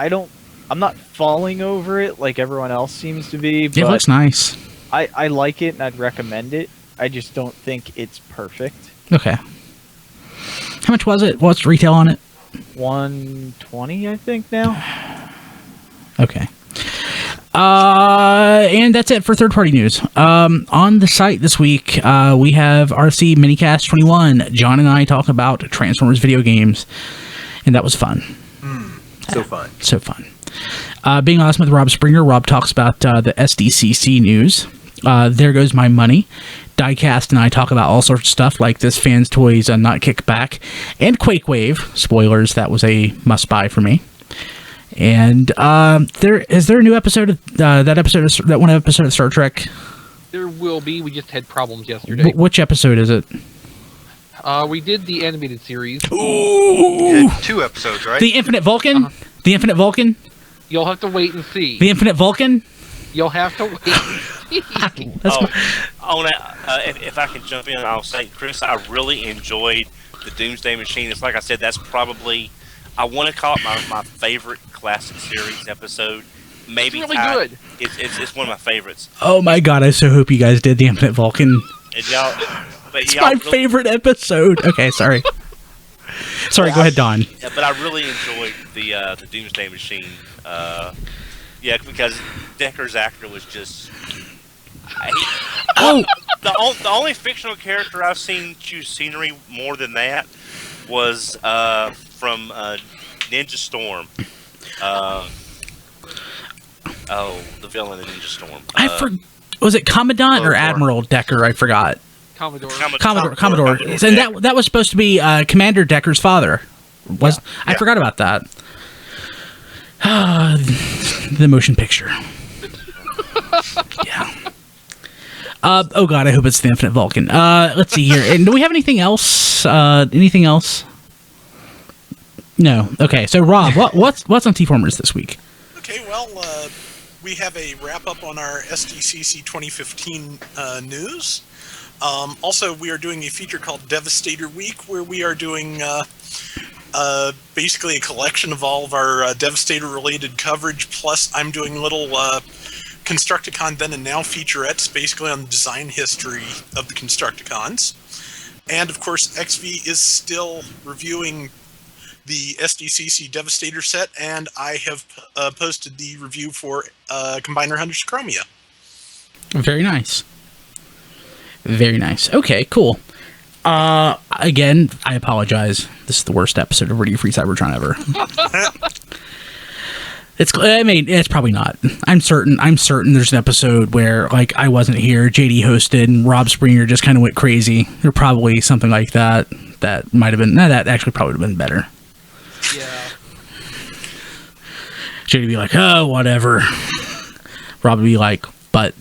I'm not falling over it like everyone else seems to be. But It looks nice. I like it and I'd recommend it. I just don't think it's perfect. Okay. How much was it? What's retail on it? $120, I think now. Okay. And that's it for third-party news. On the site this week, we have RC Minicast 21. John and I talk about Transformers video games, and that was fun. So fun. So fun. Being Awesome with Rob Springer. Rob talks about the SDCC news. There Goes My Money. Diecast and I talk about all sorts of stuff like this Fans Toys Not Kick Back and Quake Wave. Spoilers, that was a must-buy for me. And is there a new episode of that one episode of Star Trek? There will be. We just had problems yesterday. Which episode is it? We did the animated series. Ooh! 2 episodes, right? The Infinite Vulcan? The Infinite Vulcan? You'll have to wait and see. The Infinite Vulcan? You'll have to wait and see. If I can jump in, I'll say, Chris, I really enjoyed the Doomsday Machine. It's like I said, that's probably, I want to call it my favorite classic series episode. Maybe it's really good. It's one of my favorites. Oh my god, I so hope you guys did the Infinite Vulcan. It's my favorite episode. Okay, sorry. Sorry, go ahead, Don. Yeah, but I really enjoyed the Doomsday Machine. Because Decker's actor was just. The only fictional character I've seen choose scenery more than that was from Ninja Storm. The villain in Ninja Storm. Was it Commandant or Admiral Decker? I forgot. Commodore. And that was supposed to be Commander Decker's father. I forgot about that. The motion picture. Yeah. Oh god, I hope it's the Infinite Vulcan. Let's see here. And do we have anything else? Anything else? No. Okay. So Rob, what's on T-Formers this week? Okay. Well, we have a wrap up on our SDCC 2015 news. Also, we are doing a feature called Devastator Week, where we are doing basically a collection of all of our Devastator-related coverage, plus I'm doing little Constructicon Then and Now featurettes, basically on the design history of the Constructicons. And, of course, XV is still reviewing the SDCC Devastator set, and I have posted the review for Combiner Hunters Chromia. Very nice. Very nice. Okay, cool. Again, I apologize. This is the worst episode of Radio Free Cybertron ever. It's probably not. I'm certain there's an episode where, like, I wasn't here, JD hosted, and Rob Springer just kind of went crazy. Or probably something like that. That might have been, that actually probably would have been better. Yeah. JD would be like, oh, whatever. Rob would be like, but.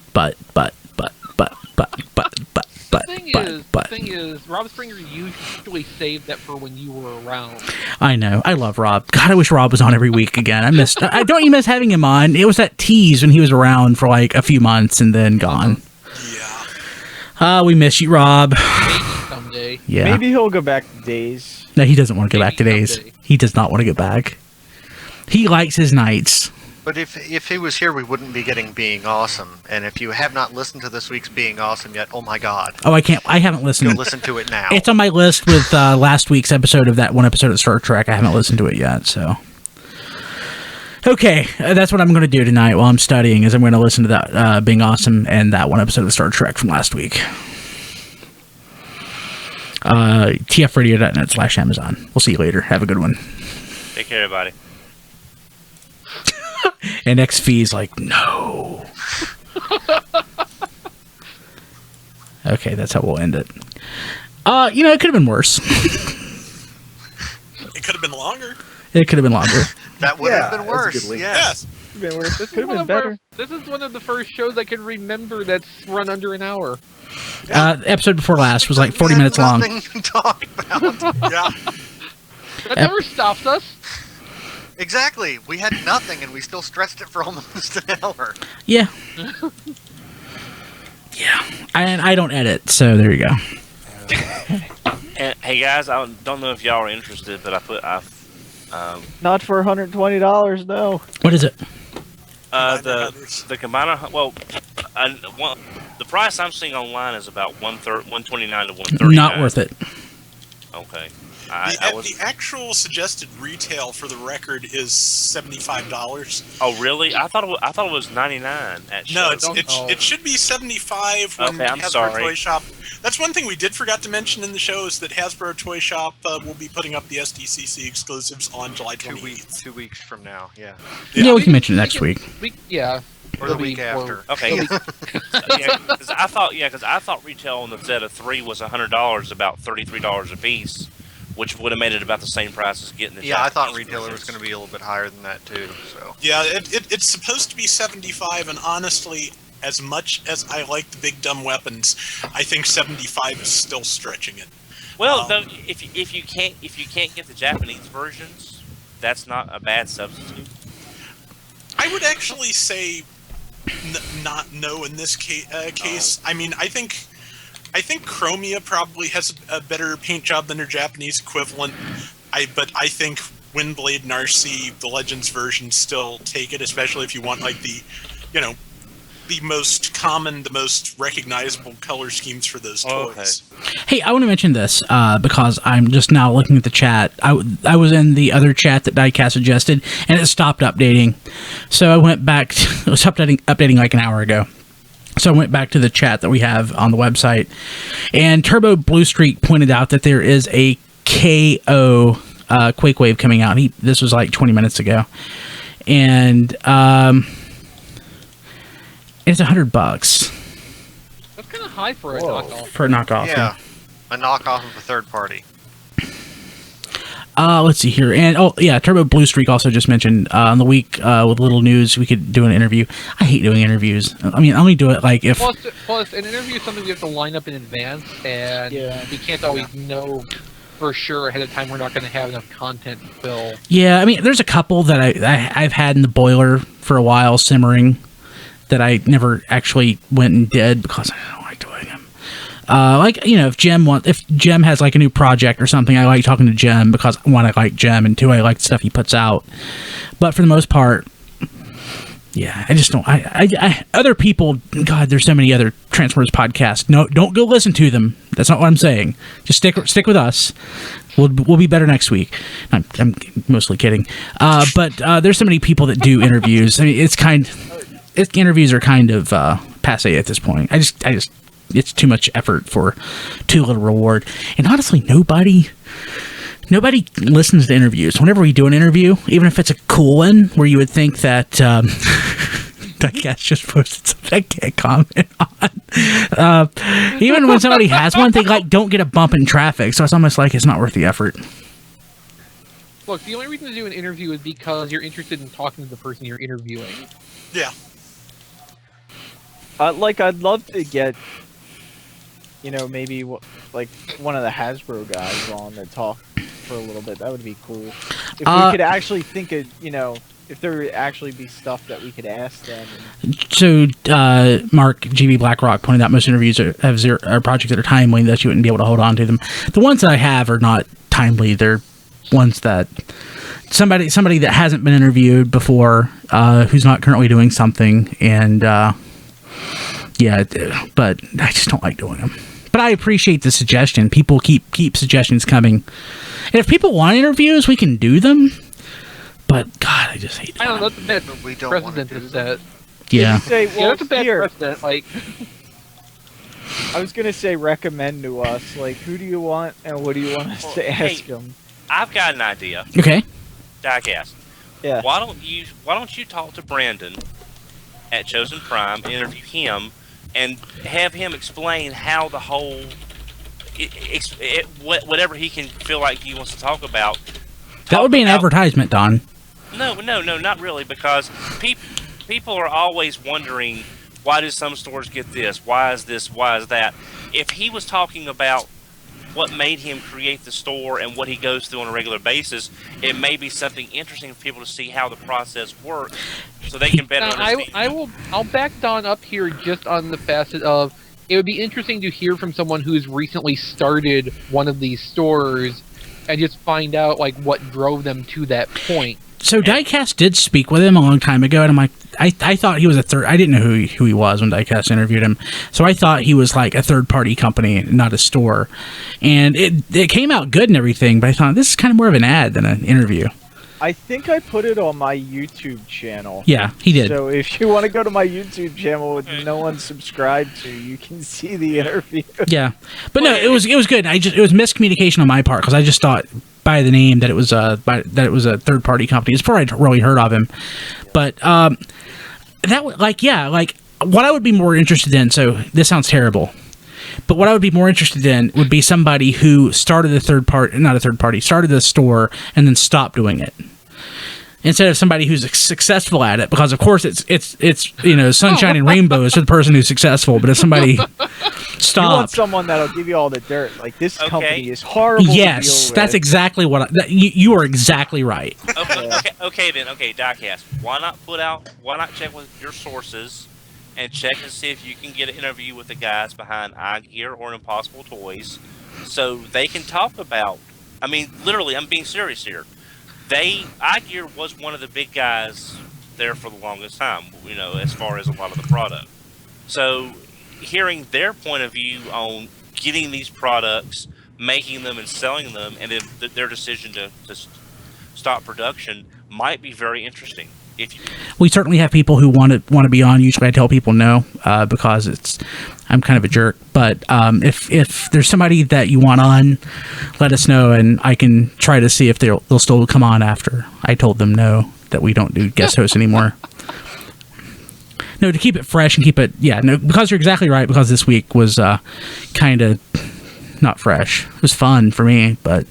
The thing is, Rob Springer usually saved that for when you were around. I know. I love Rob. God, I wish Rob was on every week again. I don't even miss having him on. It was that tease when he was around for like a few months and then gone. Yeah. We miss you, Rob. Maybe someday. Yeah. Maybe he'll go back to Days. No, he doesn't want to go back to Days. He does not want to go back. He likes his nights. But if he was here, we wouldn't be getting Being Awesome. And if you have not listened to this week's Being Awesome yet, oh my God. Oh, I haven't listened. Go listen to it now. It's on my list with last week's episode of that one episode of Star Trek. I haven't listened to it yet, so. Okay, that's what I'm going to do tonight while I'm studying, is I'm going to listen to that Being Awesome and that one episode of Star Trek from last week. tfradio.net/Amazon. We'll see you later. Have a good one. Take care, everybody. And XV's like, no. Okay, that's how we'll end it. It could have been worse. It could have been longer. It could have been longer. That would have been worse. Yes. This could have been better. This is one of the first shows I can remember that's run under an hour. Episode before last was like 40 minutes long. Nothing to talk about. Yeah. That never stops us. Exactly. We had nothing, and we still stretched it for almost an hour. Yeah. Yeah. And I don't edit, so there you go. And, hey guys, I don't know if y'all are interested, but Not for $120, no. What is it? The combiner. Well, the price I'm seeing online is about $129 to $139. Not worth it. Okay. The actual suggested retail for the record is $75. Oh really? I thought it was $99 at No, show. it should be $75 when Okay, I'm Hasbro sorry. Toy Shop. That's one thing we did forgot to mention in the show, is that Hasbro Toy Shop will be putting up the SDCC exclusives on July 28th. 2 weeks from now, yeah. Yeah, we can mention it next week. Or the week after. Okay. Because I thought retail on the Zeta 3 was $100, about $33 a piece, which would have made it about the same price as getting the. Yeah, I thought retailer was going to be a little bit higher than that too. So. Yeah, it's supposed to be $75, and honestly, as much as I like the big dumb weapons, I think $75 is still stretching it. Well, though, if you can't get the Japanese versions, that's not a bad substitute. I would actually say not no in this case. I mean, I think Chromia probably has a better paint job than her Japanese equivalent. But I think Windblade and RC, the Legends version, still take it, especially if you want like the most common, the most recognizable color schemes for those toys. Okay. Hey, I want to mention this because I'm just now looking at the chat. I was in the other chat that Diecast suggested, and it stopped updating. So I went back. It was updating like an hour ago. So I went back to the chat that we have on the website, and Turbo Blue Streak pointed out that there is a KO Quake Wave coming out. This was like 20 minutes ago, and it's $100. That's kind of high for a knockoff. For a knockoff, yeah. A knockoff of a third party. Let's see here. And, Turbo Blue Streak also just mentioned on the week with Little News, we could do an interview. I hate doing interviews. I mean, I only do it like if... Plus, an interview is something we have to line up in advance, and we can't always know for sure ahead of time we're not going to have enough content to fill. Yeah, I mean, there's a couple that I've had in the boiler for a while simmering that I never actually went and did because I don't like doing them. If Jem has like a new project or something, I like talking to Jem because one, I like Jem, and two, I like the stuff he puts out. But for the most part, yeah, I just don't. Other people, God, there's so many other Transformers podcasts. No, don't go listen to them. That's not what I'm saying. Just stick with us. We'll be better next week. I'm mostly kidding. But there's so many people that do interviews. I mean, interviews are kind of passe at this point. I just it's too much effort for too little reward. And honestly, nobody listens to interviews. Whenever we do an interview, even if it's a cool one where you would think that that guy just posted something I can't comment on. Even when somebody has one, they don't get a bump in traffic, so it's almost like it's not worth the effort. Look, the only reason to do an interview is because you're interested in talking to the person you're interviewing. Yeah. I'd love to get, maybe like one of the Hasbro guys on to talk for a little bit. That would be cool. If we could actually think of, if there would actually be stuff that we could ask them. So, Mark GB Blackrock pointed out most interviews are projects that are timely that you wouldn't be able to hold on to them. The ones that I have are not timely. They're ones that somebody that hasn't been interviewed before, who's not currently doing something, and yeah, but I just don't like doing them. But I appreciate the suggestion. People keep suggestions coming, and if people want interviews, we can do them. But God, I just hate doing I don't know. them. That's a bad We don't want to precedent do is that. Yeah. You say, Yeah, well, that's a bad here, precedent. Like, I was gonna say recommend to us. Like, who do you want, and what do you want us Well, to hey. ask them? I've got an idea. Okay. Diecast. Yeah. Why don't you talk to Brandon at Chosen Prime, interview him, and have him explain how the whole whatever he can feel like he wants to talk about. That would be an advertisement, Don. No, not really, because people are always wondering, why do some stores get this? Why is this? Why is that? If he was talking about what made him create the store and what he goes through on a regular basis, it may be something interesting for people to see how the process works, so they can better now, understand. I'll back Don up here just on the facet of it would be interesting to hear from someone who's recently started one of these stores and just find out like what drove them to that point. So Diecast did speak with him a long time ago, and I'm like, I thought he was a third. I didn't know who he was when Diecast interviewed him, so I thought he was like a third-party company, not a store. And it came out good and everything, but I thought this is kind of more of an ad than an interview. I think I put it on my YouTube channel. Yeah, he did. So if you want to go to my YouTube channel with no one subscribed to, you can see the interview. Yeah, but no, it was good. It was miscommunication on my part because I just thought by the name that it was a third party company. It's before I'd really heard of him, but that what I would be more interested in. So this sounds terrible, but what I would be more interested in would be somebody who started started the store and then stopped doing it. Instead of somebody who's successful at it, because of course it's sunshine and rainbows for the person who's successful. But if somebody stopped, You want someone that'll give you all the dirt. Like, this company is horrible. Yes, to deal with. that's exactly what you are exactly right. Okay, Diecast. Why not check with your sources and check and see if you can get an interview with the guys behind iGear or Impossible Toys, so they can talk about. I mean, literally, I'm being serious here. iGear was one of the big guys there for the longest time, as far as a lot of the product. So, hearing their point of view on getting these products, making them and selling them, and then their decision to stop production might be very interesting. We certainly have people who want to be on. Usually I tell people no, because I'm kind of a jerk. But if there's somebody that you want on, let us know, and I can try to see if they'll still come on after I told them no, that we don't do guest hosts anymore. No, to keep it fresh and keep it, because you're exactly right, because this week was kind of not fresh. It was fun for me, but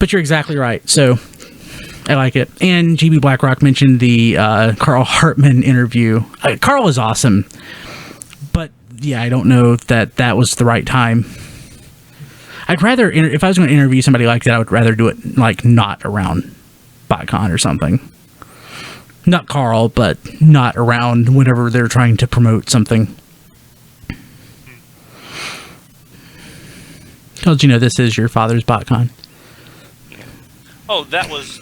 you're exactly right. So I like it. And GB Blackrock mentioned the Carl Hartman interview. Carl is awesome, but yeah, I don't know that was the right time. I'd rather, if I was going to interview somebody like that, I would rather do it like not around BotCon or something. Not Carl, but not around whenever they're trying to promote something. Because this is your father's BotCon. Oh, that was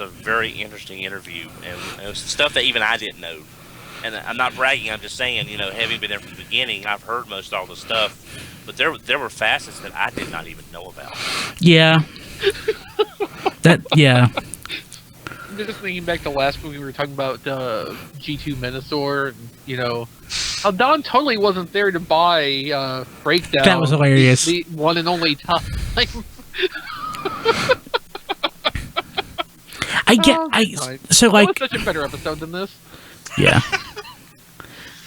a very interesting interview, and it was stuff that even I didn't know. And I'm not bragging. I'm just saying, having been there from the beginning, I've heard most all the stuff, but there were facets that I did not even know about. Yeah. Yeah. Just thinking back to last week, we were talking about G2 Menasor, and, how Don totally wasn't there to buy Breakdown. That was hilarious. The one and only time. So like, that was such a better episode than this. Yeah.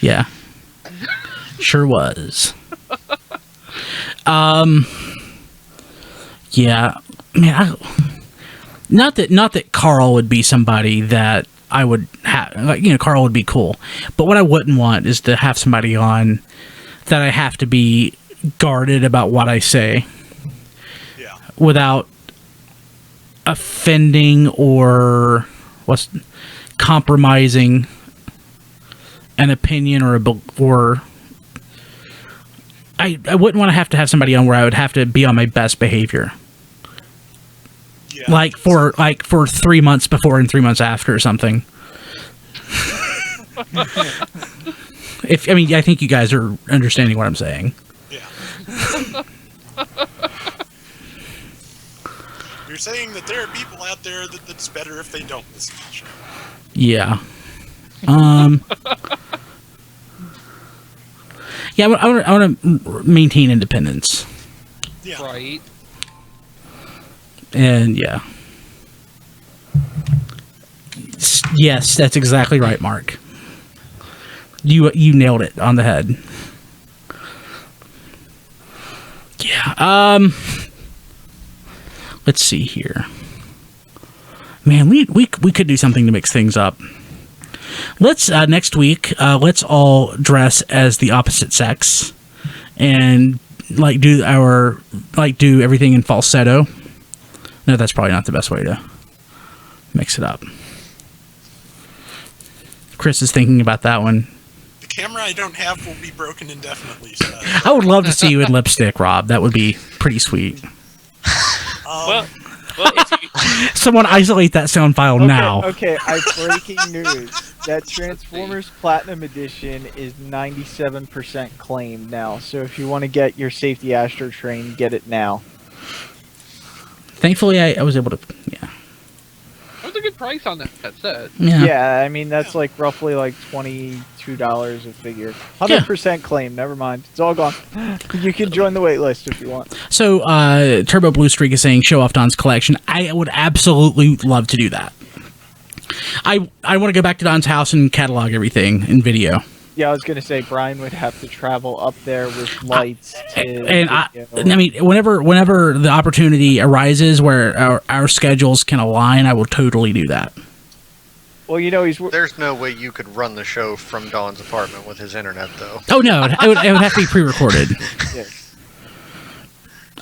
Yeah. Sure was. Yeah. Man, not that Carl would be somebody that I would have, Carl would be cool. But what I wouldn't want is to have somebody on that I have to be guarded about what I say. Yeah. Without offending or compromising an opinion or I wouldn't want to have somebody on where I would have to be on my best behavior. Yeah. Like for 3 months before and 3 months after or something. I think you guys are understanding what I'm saying. Yeah. You're saying that there are people out there that's better if they don't listen to the show. Yeah. Yeah, I want to maintain independence. Yeah. Right. And yeah. Yes, that's exactly right, Mark. You nailed it on the head. Yeah. Let's see here. Man, we could do something to mix things up. Let's next week. Let's all dress as the opposite sex, and do everything in falsetto. No, that's probably not the best way to mix it up. Chris is thinking about that one. The camera I don't have will be broken indefinitely. So I would love to see you in lipstick, Rob. That would be pretty sweet. Well, if you, Someone isolate that sound file now. Okay, breaking news. That Transformers Platinum Edition is 97% claimed now. So if you want to get your safety Astro Train, get it now. Thankfully, I was able to. Yeah. That was a good price on that set. Yeah, I mean that's like roughly like $22 a figure. 100% claim. Never mind, it's all gone. You can join the wait list if you want. So, Turbo Blue Streak is saying show off Don's collection. I would absolutely love to do that. I want to go back to Don's house and catalog everything in video. Yeah, I was gonna say Brian would have to travel up there with lights. Whenever the opportunity arises where our schedules can align, I will totally do that. Well, There's no way you could run the show from Don's apartment with his internet, though. Oh no, it would have to be pre-recorded. Yes.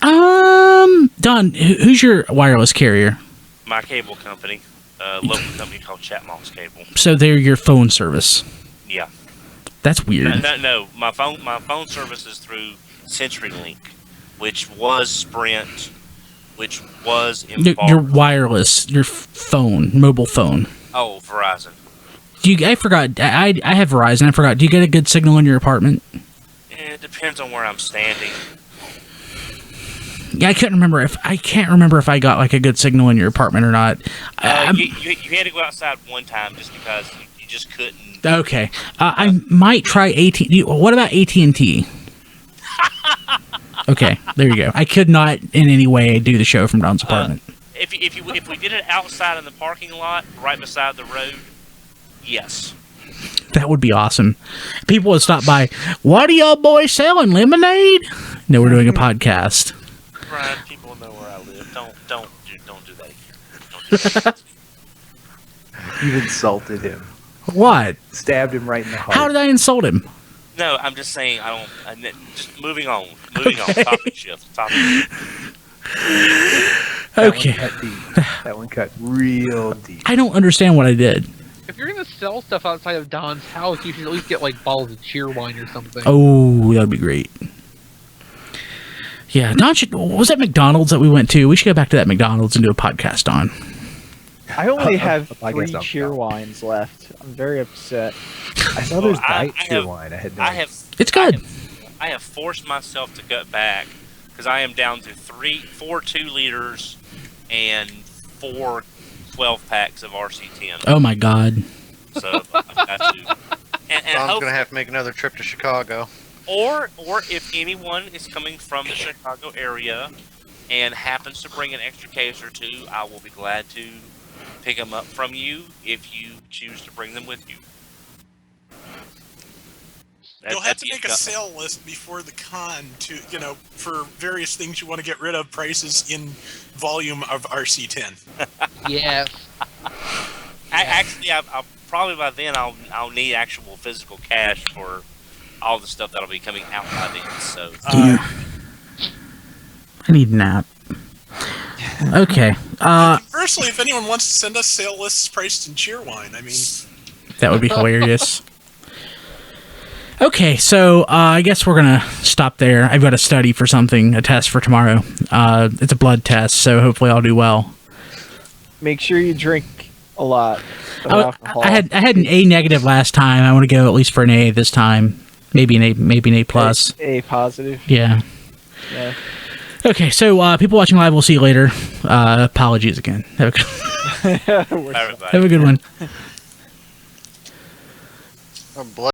Don, who's your wireless carrier? my cable company, local company called Chatmoss Cable. So they're your phone service. Yeah. That's weird. No. My phone service is through CenturyLink, which was Sprint, which was your wireless, your phone, mobile phone. Oh, Verizon. I forgot. I have Verizon. I forgot. Do you get a good signal in your apartment? It depends on where I'm standing. Yeah, I can't remember if I got like a good signal in your apartment or not. You had to go outside one time just because you just couldn't. Okay, I might try AT. What about AT&T? Okay, there you go. I could not in any way do the show from Don's apartment. If we did it outside in the parking lot, right beside the road, yes. That would be awesome. People would stop by. What are y'all boys selling? Lemonade? No, we're doing a podcast. Brian, people know where I live. Don't do that again. Don't do that. You've insulted him. What? Stabbed him right in the heart. How did I insult him? No, I'm just saying just moving on. Topic shift. Okay. That one cut real deep. I don't understand what I did. If you're gonna sell stuff outside of Don's house, you should at least get like bottles of cheer wine or something. Oh, that would be great. Yeah, Don was that McDonald's that we went to? We should go back to that McDonald's and do a podcast on. I only have 3 cheer wines left. I'm very upset. I saw there's diet cheer wine. It's good. I have forced myself to cut back because I am down to 4 2-liters and 4 12-packs of RC10. Oh my God. So I've got to. I'm going to have to make another trip to Chicago. Or if anyone is coming from the Chicago area and happens to bring an extra case or two, I will be glad to pick them up from you if you choose to bring them with you. You'll have to make a sale list before the con for various things you want to get rid of, prices in volume of RC10. Yes. I'll probably by then I'll need actual physical cash for all the stuff that'll be coming out by then. So I need a nap. Okay. Firstly, if anyone wants to send us sale lists priced in cheer wine, I mean, that would be hilarious. Okay, so I guess we're gonna stop there. I've got to study for something, a test for tomorrow. It's a blood test, so hopefully I'll do well. make sure you drink a lot of alcohol. I had an A negative last time. I want to go at least for an A this time. Maybe an A plus. A positive. Yeah. Yeah. Okay, so people watching live, we'll see you later. Apologies again. Have a good one. Blood